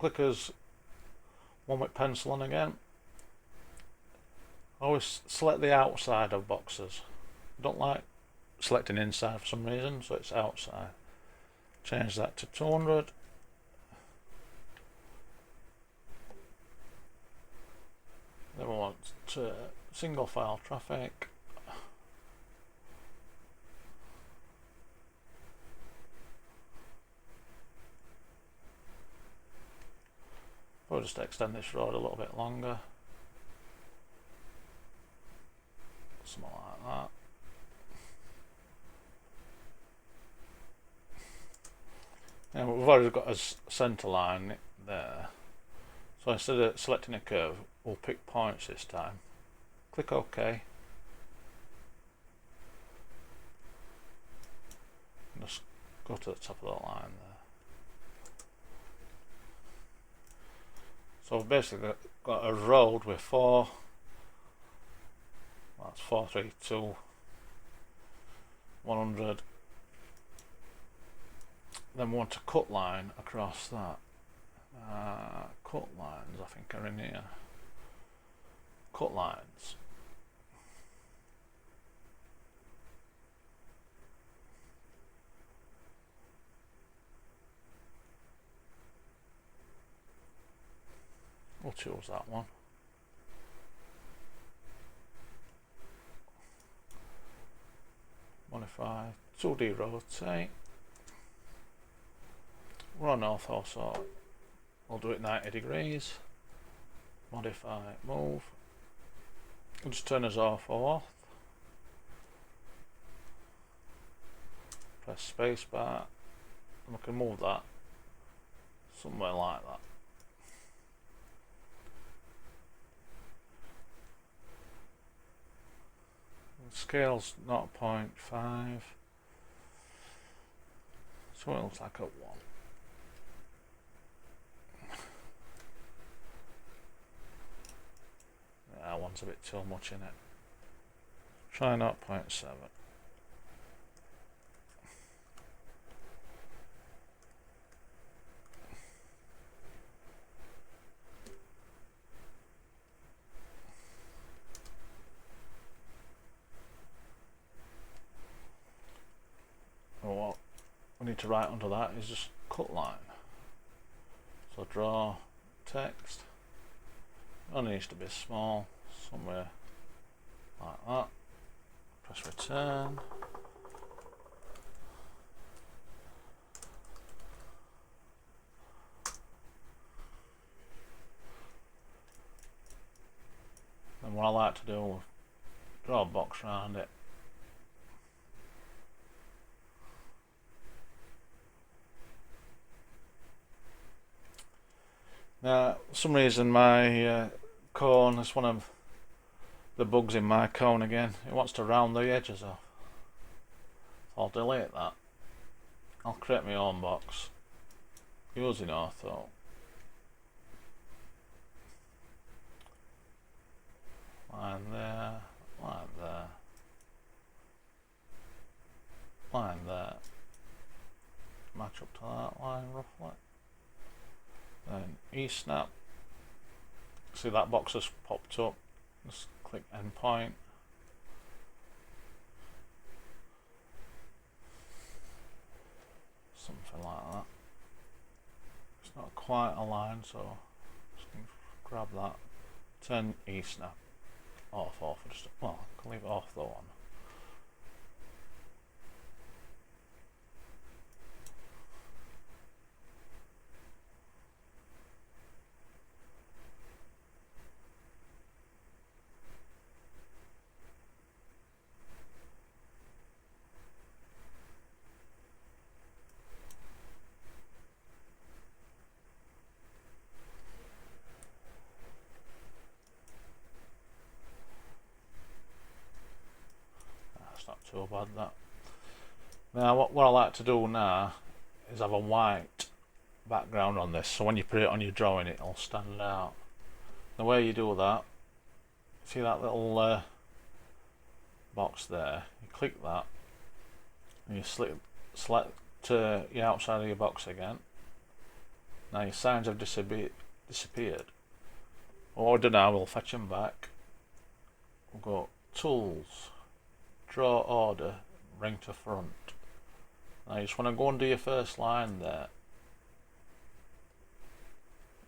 clickers, one with pencil on again. Always select the outside of boxes. I don't like selecting inside for some reason, so it's outside. Change that to 200. Then we want single file traffic. We'll just extend this road a little bit longer. Something like that. And we've already got a centre line there. So instead of selecting a curve, we'll pick points this time. Click OK. Just go to the top of the line there. So we've basically got a road with 4. That's 4, 3, 2, 100, Then we want a cut line across that. Cut lines, I think, are in here. Cut lines. We'll choose that one. Modify, 2D rotate. We're on north also. We'll do it 90 degrees. Modify, move. We'll just turn us off. Press spacebar. And we can move that somewhere like that. Scale's 0.5, so it looks like a 1. That one's a bit too much in it. Try 0.7. What we need to write under that is just cut line. So draw text. It only needs to be small, somewhere like that. Press return. And what I like to do is draw a box around it. Now, for some reason my cone is one of the bugs in my cone again. It wants to round the edges off. So I'll delete that. I'll create my own box using ortho. Line there, line there, line there. Match up to that line roughly. Then eSnap. See that box has popped up. Just click endpoint. Something like that. It's not quite aligned, so just grab that. Turn eSnap off. Just, well, I can leave it off though on. Not too bad that. Now what I like to do now is have a white background on this, so when you put it on your drawing it'll stand out. The way you do that, see that little box there, you click that and you select your outside of your box again. Now your signs have disappeared. What we'll do now, we'll fetch them back. We'll go Tools, Draw Order, Bring to Front. Now you just want to go under your first line there,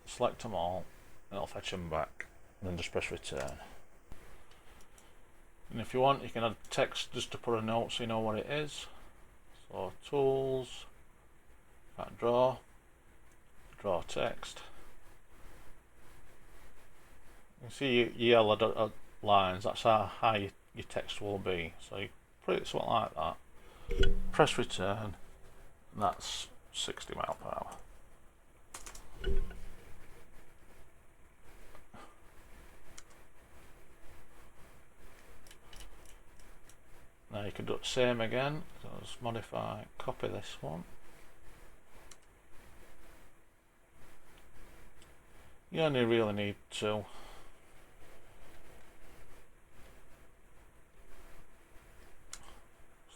select them all, and it'll fetch them back, and then just press return. And if you want, you can add text just to put a note so you know what it is. So Tools, Draw Text. You can see your yellow lines, that's how high your text will be. So you put it something like that, press return, and that's 60 miles per hour. Now you can do the same again, so just modify, copy this one. You only really need 2.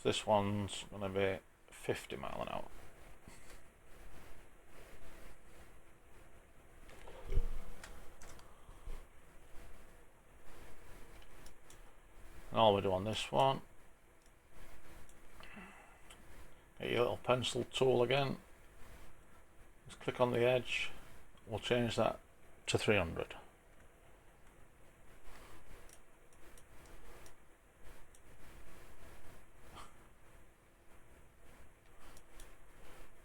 This one's going to be 50 miles an hour. all we do on this one, get your little pencil tool again, just click on the edge, we'll change that to 300.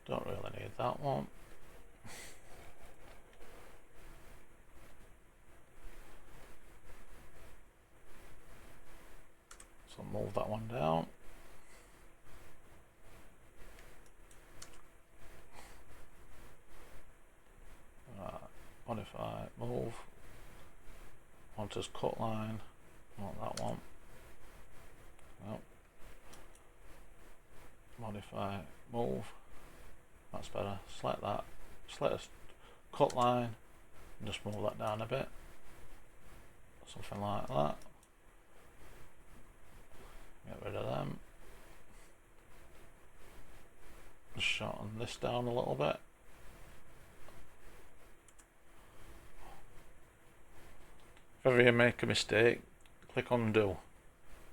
Don't really need that one. So move that one down. Modify, move. Want as cut line, not that one. Nope. Modify, move. That's better. Select that. Select a cut line and just move that down a bit. Something like that. Get rid of them. Just shorten this down a little bit. If ever you make a mistake, click undo.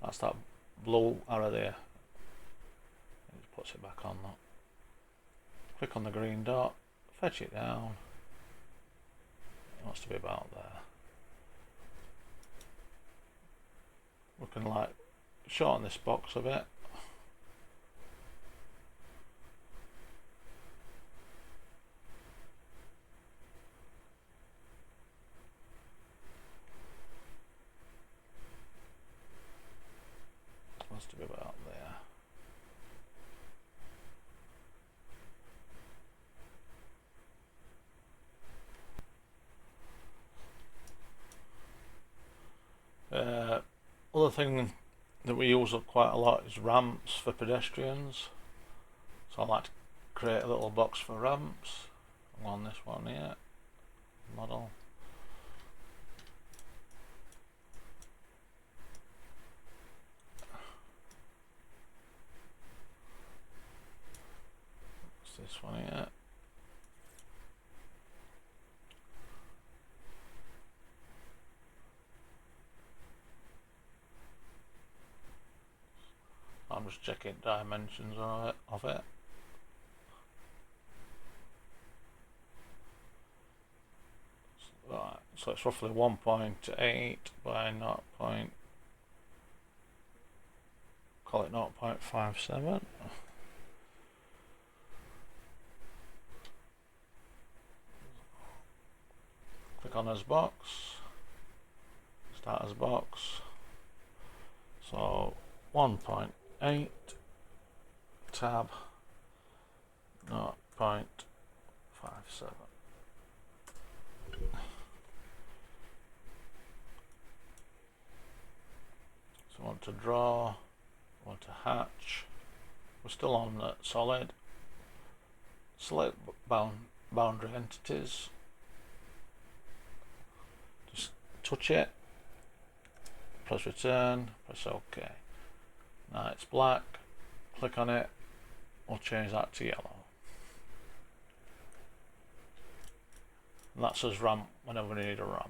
That's that blue arrow there. It just puts it back on that. Click on the green dot, fetch it down. It wants to be about there. We can like shorten this box a bit. Wants to be about there. Other thing that we use up quite a lot is ramps for pedestrians. So I like to create a little box for ramps on this one here. Model. What's this one here? I'm just checking dimensions of it. Right, so it's roughly 1.8 by 0. Call it 0.57. Click on this box. Start as box. So 1.8 tab 0.57. So I want to draw, I want to hatch. We're still on solid. Select boundary entities. Just touch it. Press return. Press OK. Now it's black. Click on it. We'll change that to yellow. And that says ramp whenever we need a ramp.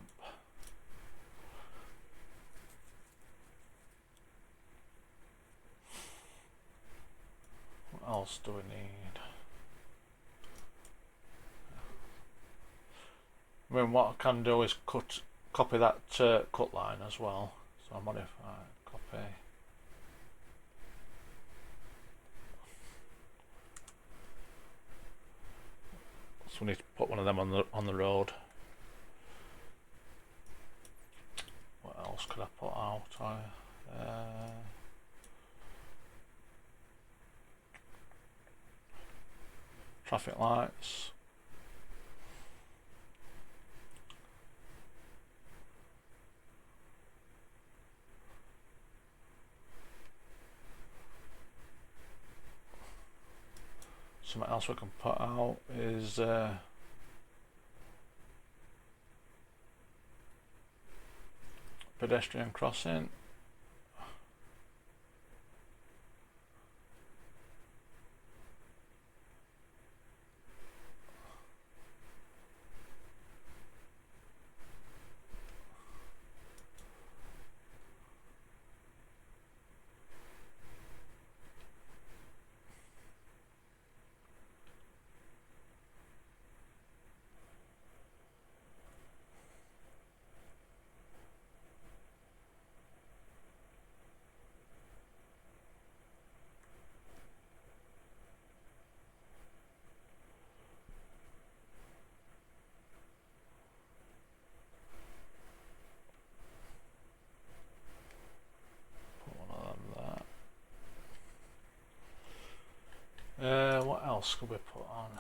What else do we need? I mean, what I can do is copy that cut line as well. So I modify, copy. So we need to put one of them on the road. What else could I put out? Traffic lights. Something else we can put out is pedestrian crossing. else could we put on?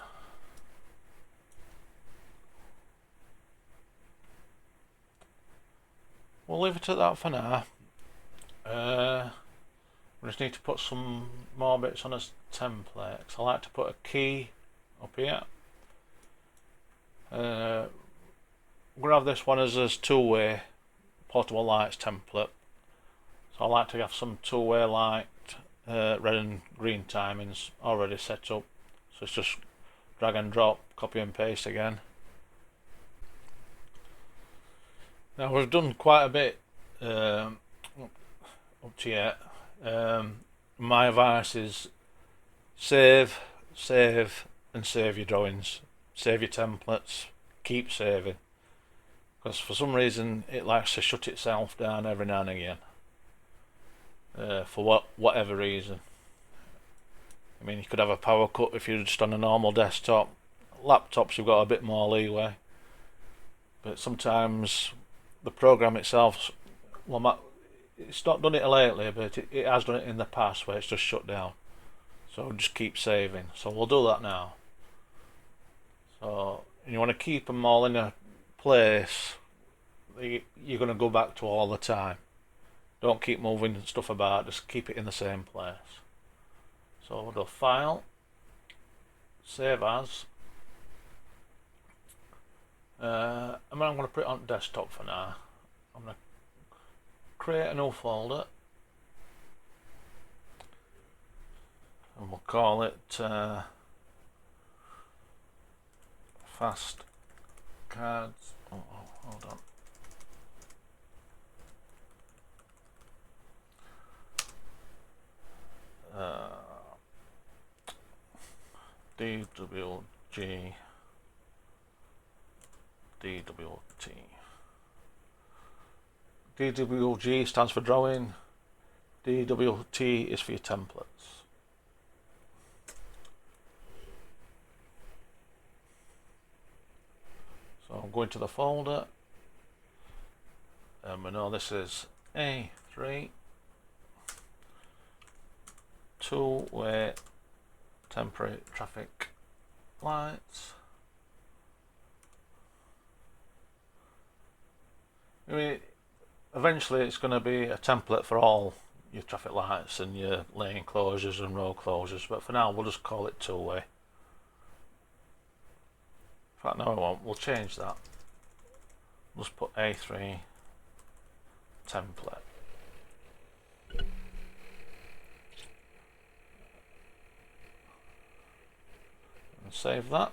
We'll leave it at that for now. We just need to put some more bits on a template. So I like to put a key up here. We're going to have this one as a two-way portable lights template. So I like to have some two-way light red and green timings already set up. So it's just drag and drop, copy and paste again. Now we've done quite a bit up to yet. My advice is save, and save your drawings. Save your templates, keep saving. Because for some reason it likes to shut itself down every now and again. For whatever reason. I mean, you could have a power cut if you're just on a normal desktop. Laptops, you've got a bit more leeway. But sometimes the program itself, well, it's not done it lately, but it has done it in the past where it's just shut down. So just keep saving. So we'll do that now. So you want to keep them all in a place you're going to go back to all the time. Don't keep moving stuff about, just keep it in the same place. So we'll do File, Save As. I'm going to put it on desktop for now. I'm going to create a new folder. And we'll call it Fast Cards. Oh, hold on. DWG DWT. DWG stands for drawing. DWT is for your templates. So I'm going to the folder, and we know this is A3 two-way temporary traffic lights. I mean, eventually it's going to be a template for all your traffic lights and your lane closures and road closures, but for now we'll just call it two-way. In fact, no, we won't. We'll change that. We'll just put A3 template. And save that.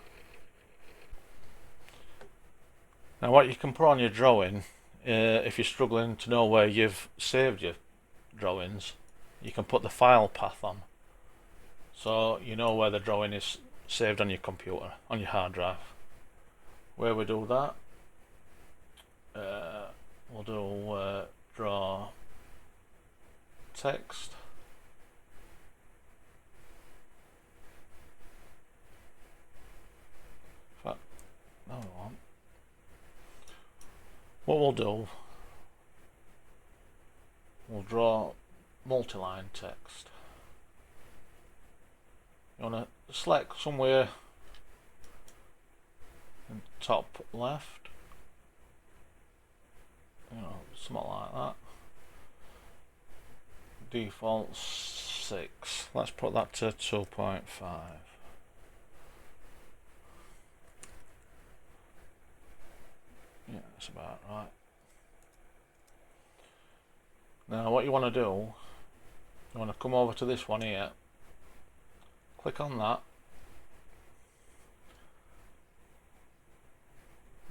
Now what you can put on your drawing, if you're struggling to know where you've saved your drawings, you can put the file path on. So you know where the drawing is saved on your computer, on your hard drive. Where we do that, we'll do draw text. In fact, no, we won't. What we'll do, we'll draw multi-line text. You want to select somewhere in top left, you know, something like that. Default 6. Let's put that to 2.5. Yeah, that's about right. Now what you want to do, you want to come over to this one here, click on that,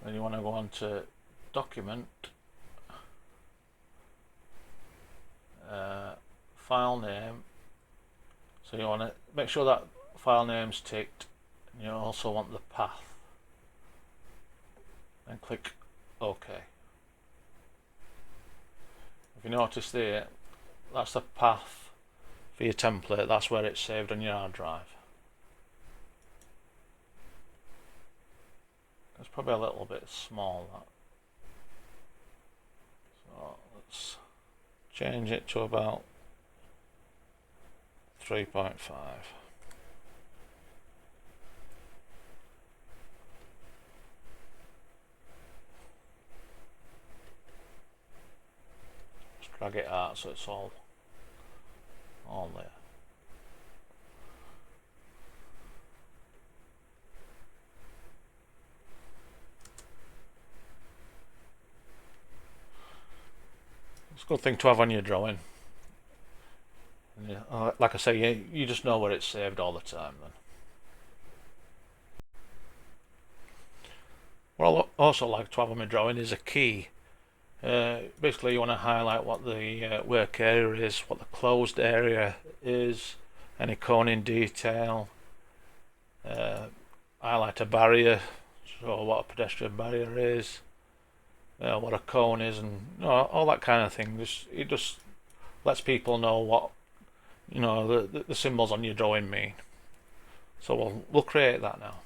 then you want to go on to document, file name. So you want to make sure that file name's ticked, and you also want the path, and click OK. If you notice there, that's the path for your template, that's where it's saved on your hard drive. It's probably a little bit small, that. So let's change it to about 3.5. drag it out so it's all there. It's a good thing to have on your drawing. Yeah, like I say, you just know where it's saved all the time then. What I also like to have on my drawing is a key. Basically, you want to highlight what the work area is, what the closed area is, any coning detail, highlight a barrier, so what a pedestrian barrier is, what a cone is, and all that kind of thing. It just lets people know what the symbols on your drawing mean. So we'll create that now.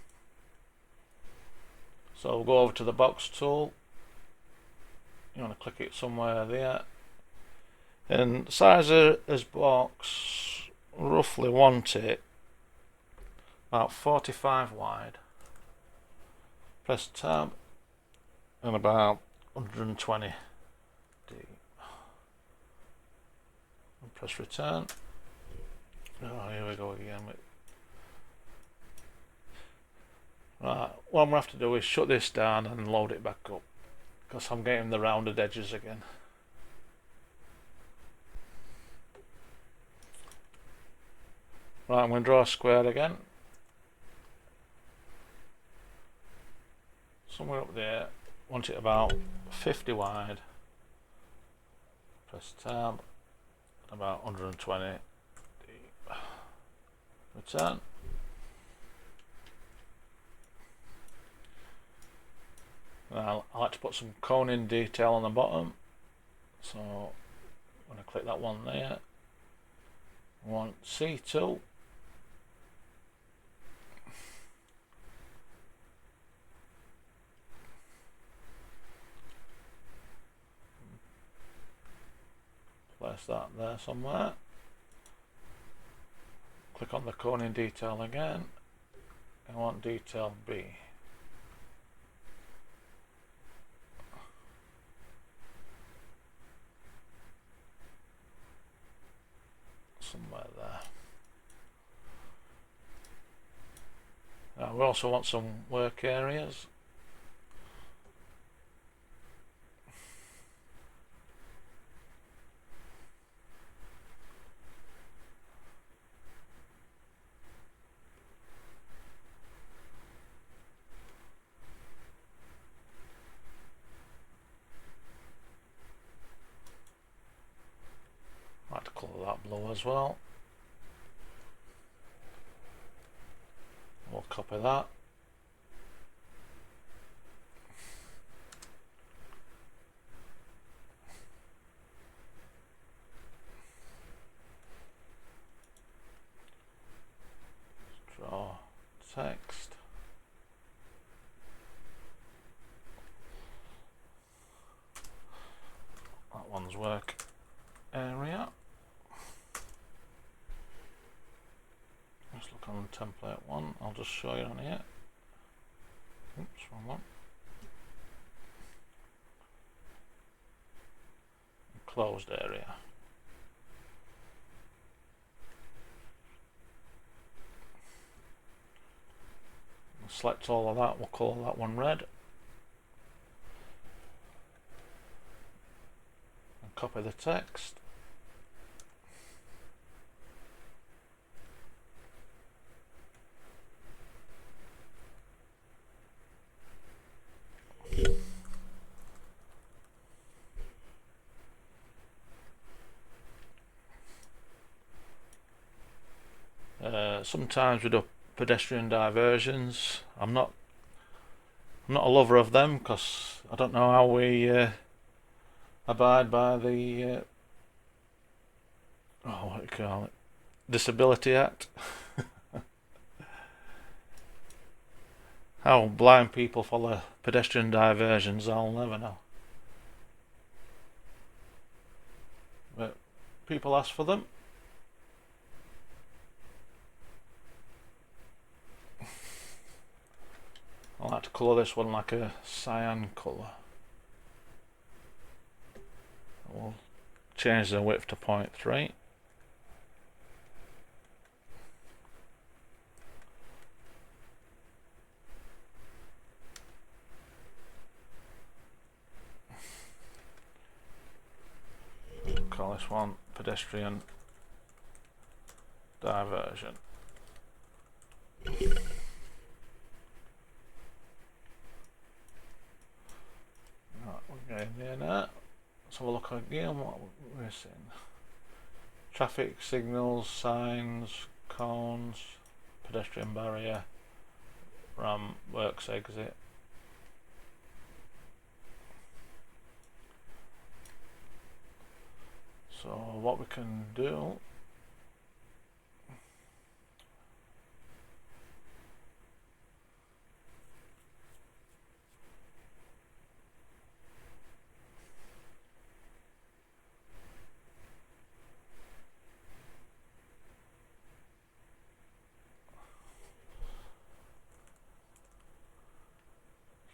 So we'll go over to the box tool. You want to click it somewhere there, and the size of this box, roughly want it about 45 wide. Press tab, and about 120 deep. And press return. Oh, here we go again. Right, what I'm going to have to do is shut this down and load it back up, because I'm getting the rounded edges again. Right, I'm going to draw a square again. Somewhere up there, want it about 50 wide. Press tab, about 120 deep. Return. Now I like to put some coning detail on the bottom, so I'm going to click that one there. I want C2. Place that there somewhere. Click on the coning detail again. I want detail B. Somewhere there. Now we also want some work areas. I like to colour that blue as well. We'll copy that. Draw text. That one's work area. Let's look on template one. I'll just show you on here. Oops, wrong one. Closed area. We'll select all of that. We'll call that one red. And copy the text. Sometimes we do pedestrian diversions. I'm not a lover of them because I don't know how we abide by the what do you call it, Disability Act. How blind people follow pedestrian diversions, I'll never know. But people ask for them. I like to colour this one like a cyan colour. We'll change the width to 0.3. Call this one pedestrian diversion. Right, we're getting there now. Let's have a look again what we're seeing. Traffic signals, signs, cones, pedestrian barrier, ramp, works exit. So what we can do, you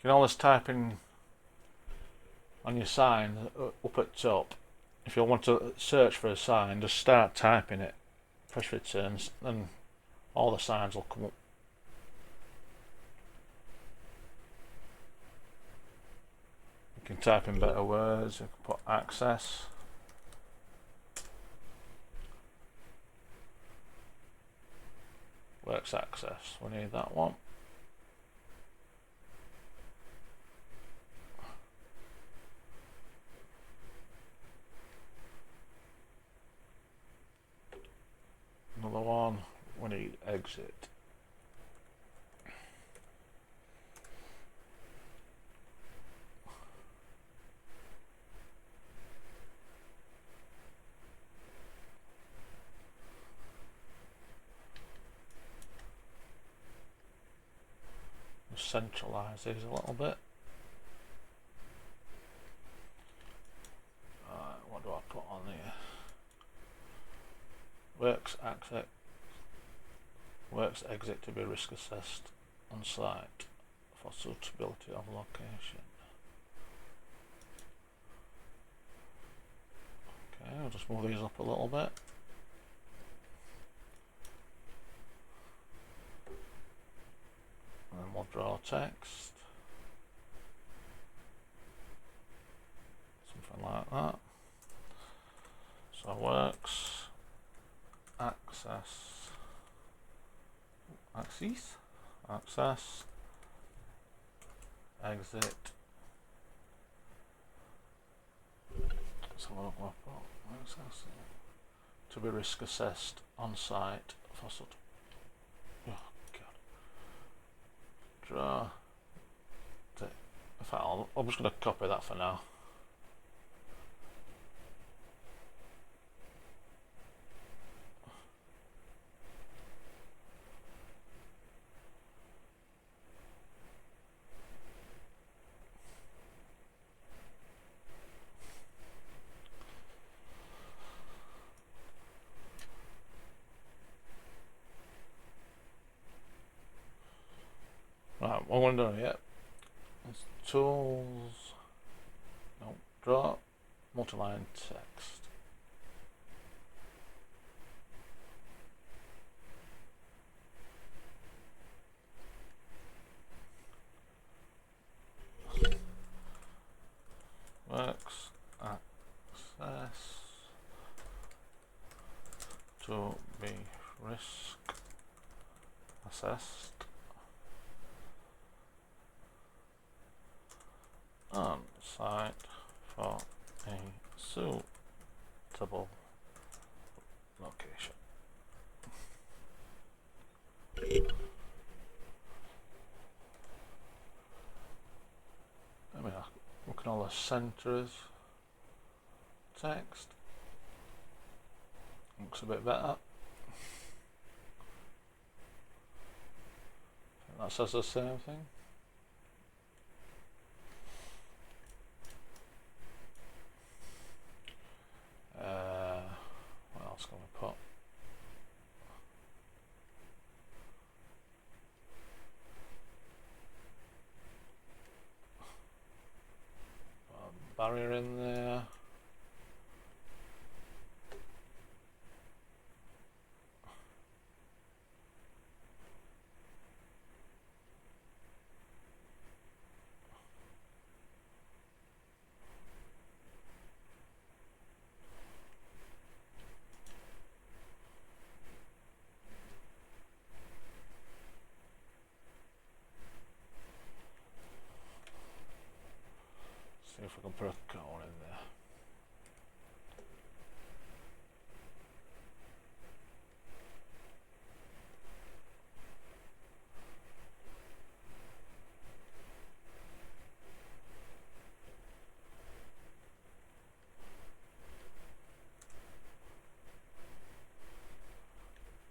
can always type in on your sign up at top. If you want to search for a sign, just start typing it, press return, then all the signs will come up. You can type in better words, you can put access. Works access, we need that one. Another one, we need exit. Centralize these a little bit. What do I put on here? Works exit to be risk assessed on site for suitability of location. Okay, I'll just move these up a little bit. And then we'll draw text. Something like that. So works, access, exit. So what do I put? Access to be risk assessed on site for sort. Oh God. Draw. In fact, I'm just going to copy that for now. Right, what we're doing yet? It's tools. No, draw, multi-line text. Works, access to be risk assessed on site for a suitable location. I mean, we can all the centers text. Looks a bit better. That says the same thing. What else can we put? Barrier in there. See if we can put a cone in there.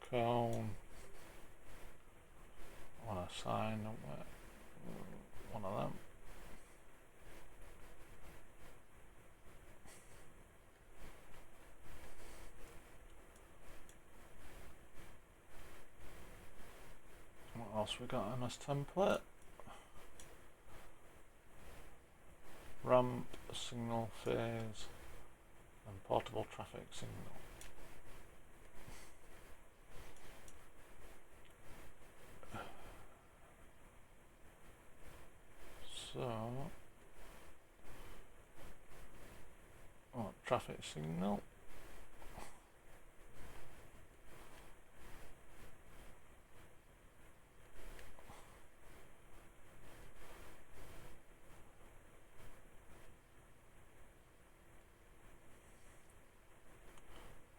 Cone. I want a sign. One of them. What else we got on this template? Ramp, signal phase, and portable traffic signal. So, traffic signal.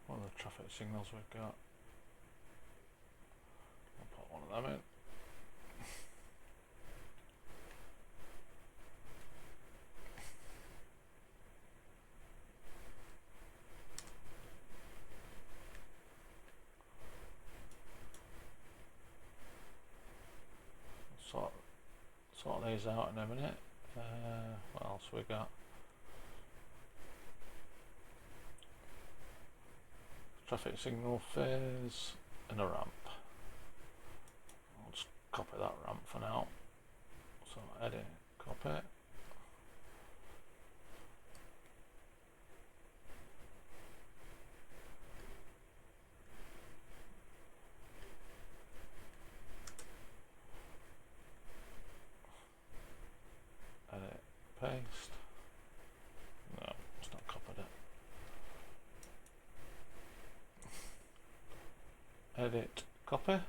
What are the traffic signals we've got? I'll put one of them in. Sort these out in a minute. What else we got? Traffic signal phase and a ramp. I'll just copy that ramp for now. So edit, copy. Edit, paste. No, it's not copied it. Edit, copy.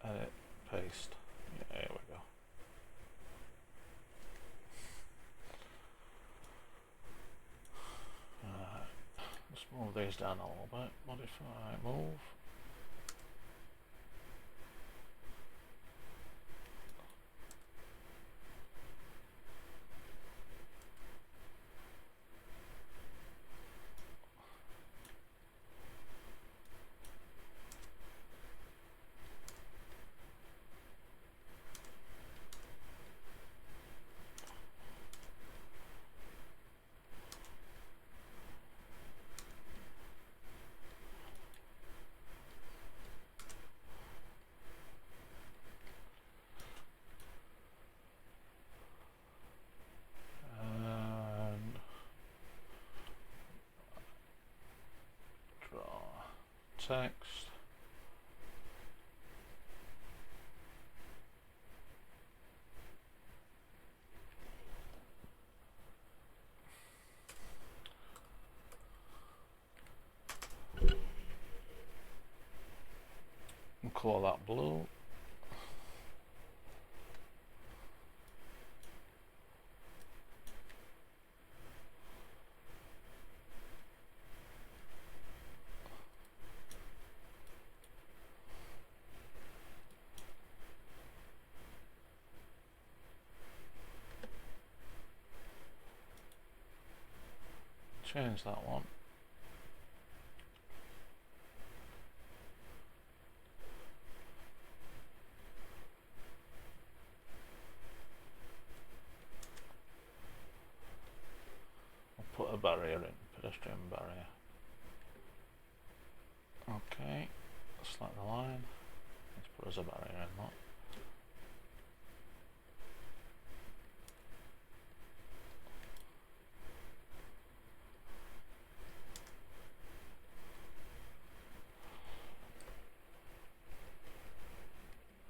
Edit, paste. Yeah, here we go. Let's move these down a little bit. Modify, move. Text. And call that blue. Change that one. I'll put a barrier in, pedestrian barrier. Okay, select the line. Let's put as a barrier in that.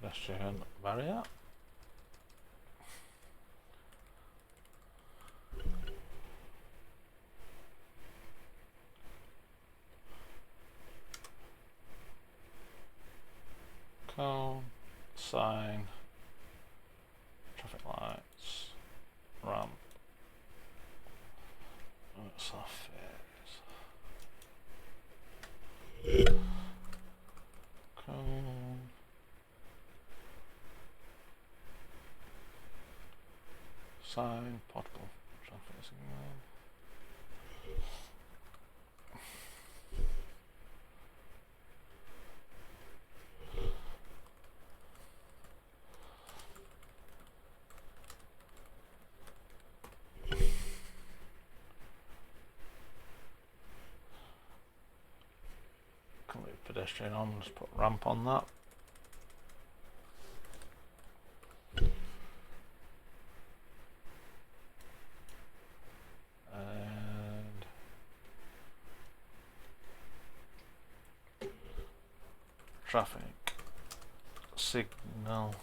Pedestrian barrier. sign, traffic lights, ramp. What's that phase? Cool. Sign, portable traffic signal. Can leave pedestrian on, just put ramp on that. And traffic signal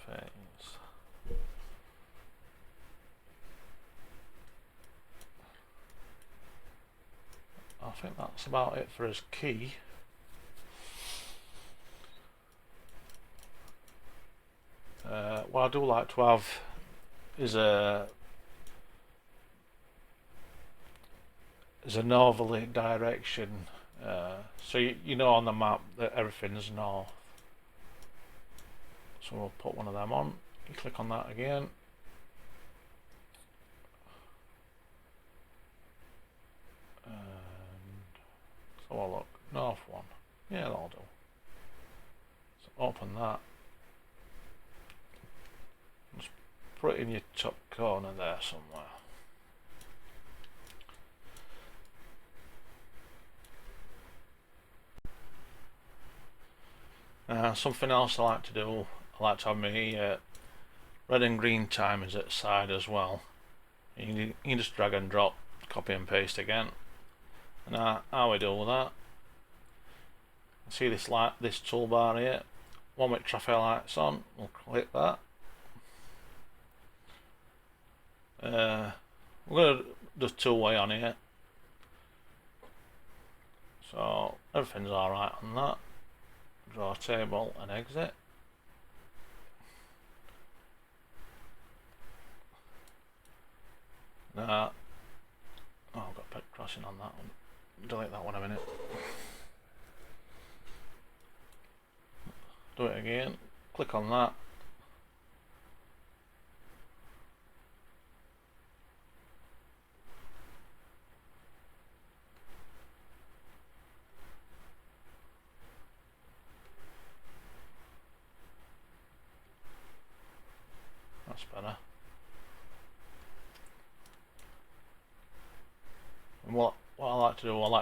phase. I think that's about it for his key. What I do like to have is an overlay direction, so you know on the map that everything's north. So we'll put one of them on. You click on that again. And so I'll look, north one. Yeah, that'll do. So open that. Just put it in your top corner there somewhere. Something else I like to do, I like to have my red and green timers at the side as well. You can just drag and drop, copy and paste again. And how we do that, see this toolbar here, one with traffic lights on, we'll click that. We're going to do two-way on here, so everything's alright on that. Draw table and exit. Now, oh, I've got pet crossing on that one. Delete that one a minute. Do it again. Click on that. That's better. And what I like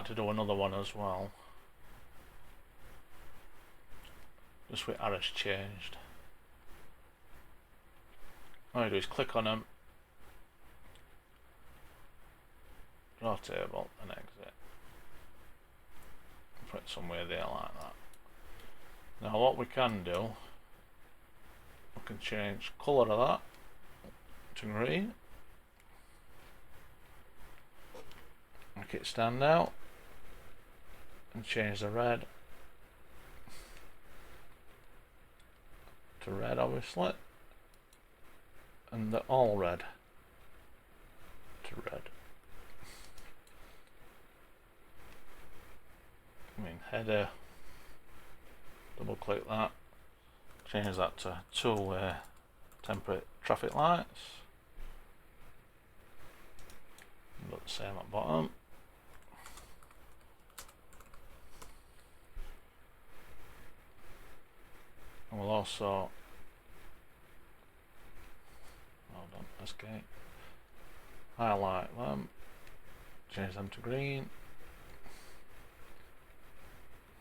to do another one as well. Just with arrows changed. All you do is click on them, draw table and exit. Put it somewhere there like that. Now what we can do, we can change colour of that to green. Make it stand out. And change the red to red obviously. And the all red to red. I mean header, double click that, change that to two-way temporary traffic lights. Do the same at bottom. And we'll also, hold on, escape, highlight them, change them to green,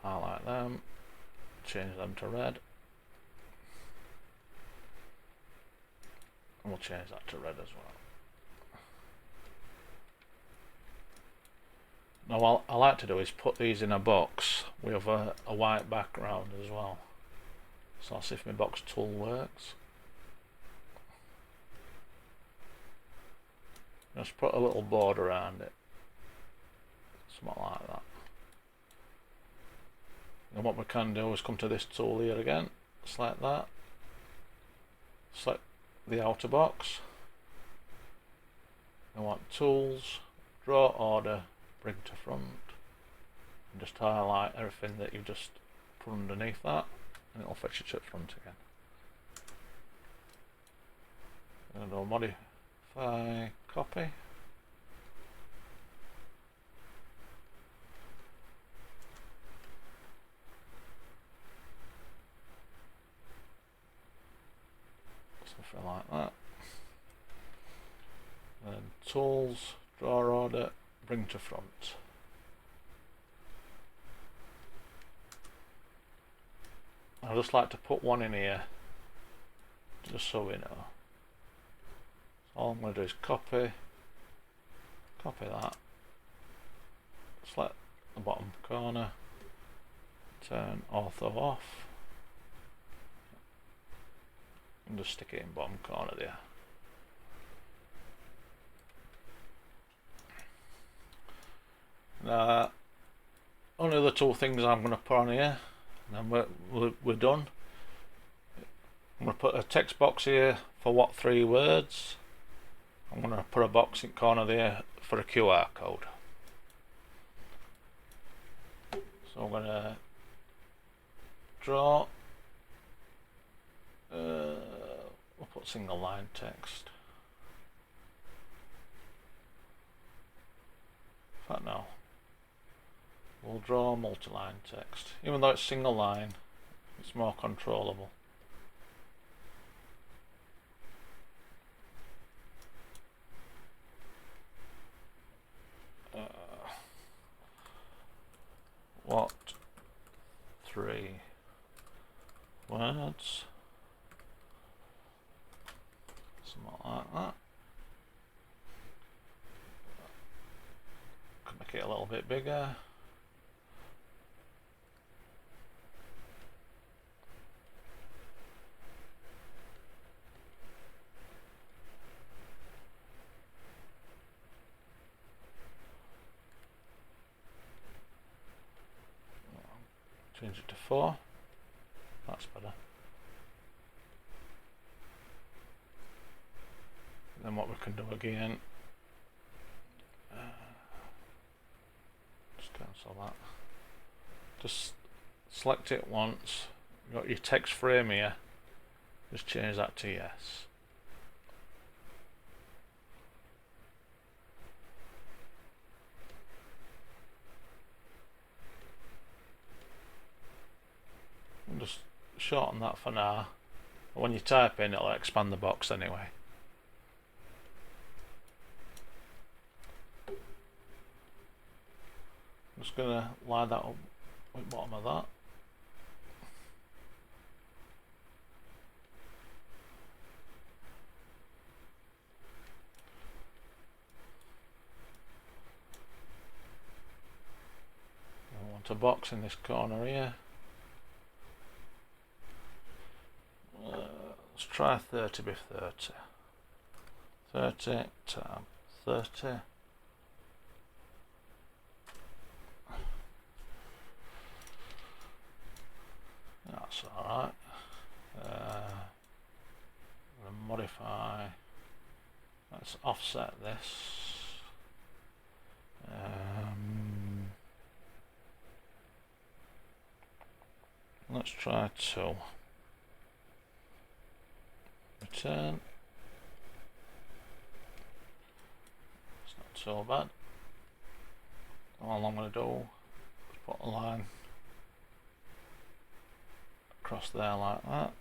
highlight them, change them to red, and we'll change that to red as well. Now what I like to do is put these in a box with a white background as well. So I'll see if my box tool works. Just put a little border around it. Something like that. And what we can do is come to this tool here again, select that, select the outer box. I want tools, draw order, bring to front, and just highlight everything that you've just put underneath that, and it'll fetch it to the front again. And I'll modify, copy. Something like that. And tools, draw order, bring to front. I'd just like to put one in here, just so we know. So all I'm going to do is copy that, select the bottom corner, turn ortho off, and just stick it in bottom corner there. Only the two things I'm going to put on here, and then we're done. I'm going to put a text box here for what 3 words. I'm going to put a box in the corner there for a QR code. So I'm going to draw, we'll put single line text. In fact, no. We'll draw multi-line text. Even though it's single line, it's more controllable. What 3 words? Something like that. Could make it a little bit bigger. Change it to 4. That's better. And then what we can do again, just cancel that. Just select it once. You've got your text frame here. Just change that to yes. Just shorten that for now. When you type in, it'll expand the box anyway. I'm just going to line that up at the bottom of that. I want a box in this corner here. Let's try 30 by 30. 30 tab 30. That's alright. Modify. Let's offset this. Let's try 2. Return. It's not so bad. All I'm going to do is put a line across there like that.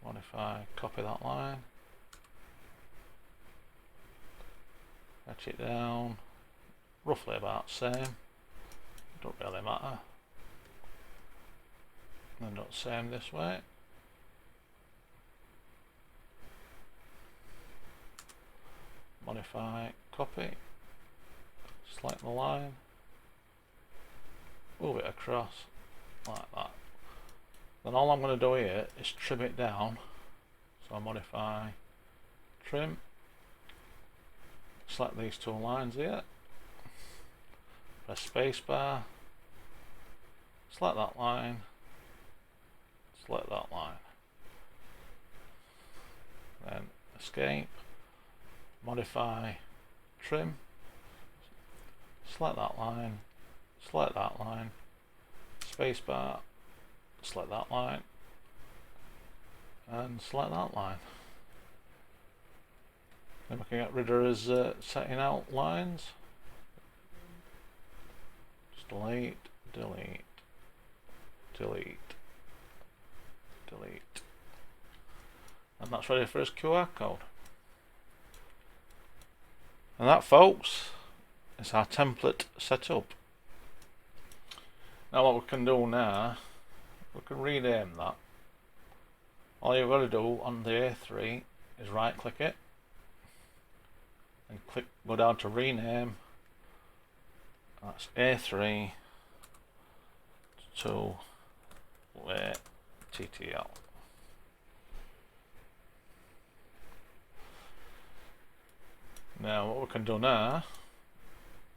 Modify, copy that line, fetch it down, roughly about the same, don't really matter. And do the same this way. Modify, copy, select the line, move it across like that. Then all I'm going to do here is trim it down. So I modify, trim, select these 2 lines here, press spacebar, select that line, select that line, then escape, modify, trim, select that line, spacebar, select that line, and select that line. Then we can get rid of us setting out lines. Just delete, delete, delete, delete. And that's ready for his QR code. And that, folks, is our template set up. Now what we can do now, we can rename that. All you've got to do on the A3 is right click it and go down to rename. That's A3 to TTL. Now what we can do now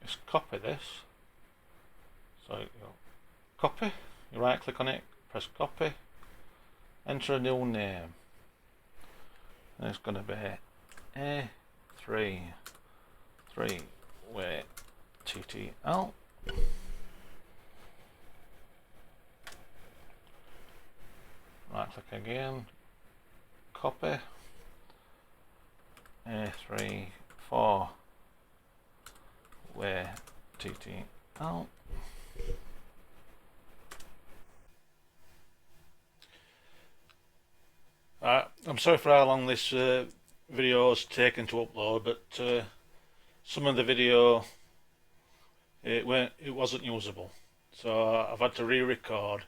is copy this. So you go copy, you right click on it, press copy, enter a new name, and it's going to be A3 3-way TTL. Right click again, copy, A3 4-way TTL. I'm sorry for how long this video has taken to upload, but some of the video it wasn't usable, so I've had to re-record,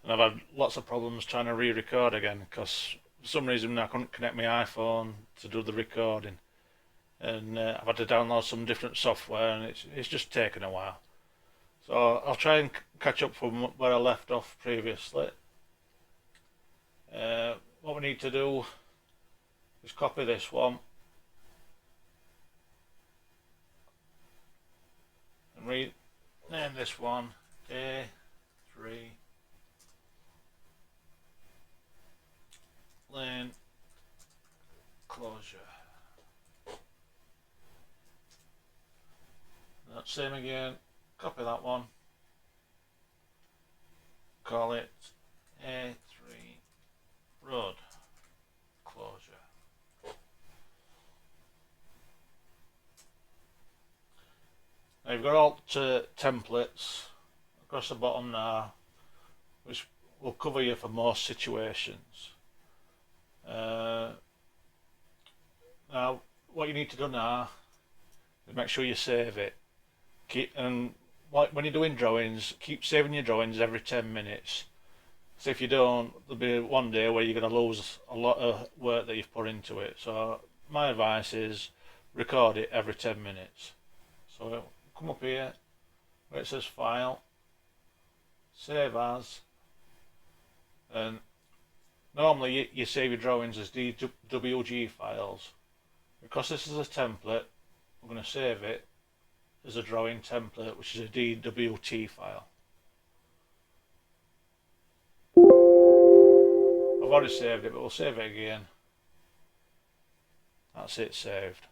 and I've had lots of problems trying to re-record again because for some reason I couldn't connect my iPhone to do the recording, and I've had to download some different software, and it's just taken a while. So I'll try and catch up from where I left off previously. What we need to do is copy this one and rename this one A3 lane closure. That same again, copy that one, call it A3 road closure. Now you've got all templates across the bottom now, which will cover you for most situations. Now what you need to do now is make sure you save it. And when you're doing drawings, keep saving your drawings every 10 minutes. So if you don't, there'll be one day where you're going to lose a lot of work that you've put into it. So my advice is record it every 10 minutes. So come up here where it says File, Save As, and normally you save your drawings as DWG files. Because this is a template, we're going to save it as a drawing template, which is a DWT file. I've already saved it, but we'll save it again. That's it, saved.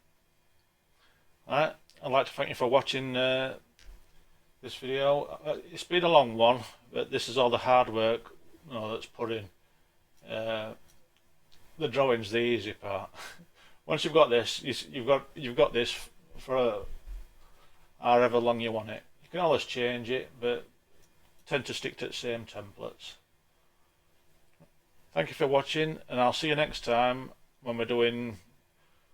Alright, I'd like to thank you for watching this video. It's been a long one, but this is all the hard work that's put in. The drawing's the easy part. Once you've got this, you've got this for however long you want it. You can always change it, but tend to stick to the same templates. Thank you for watching, and I'll see you next time when we're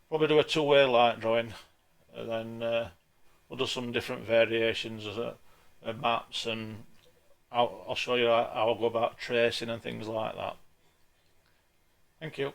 probably do a two-way light drawing, and then we'll do some different variations of maps, and I'll show you how I'll go about tracing and things like that. Thank you.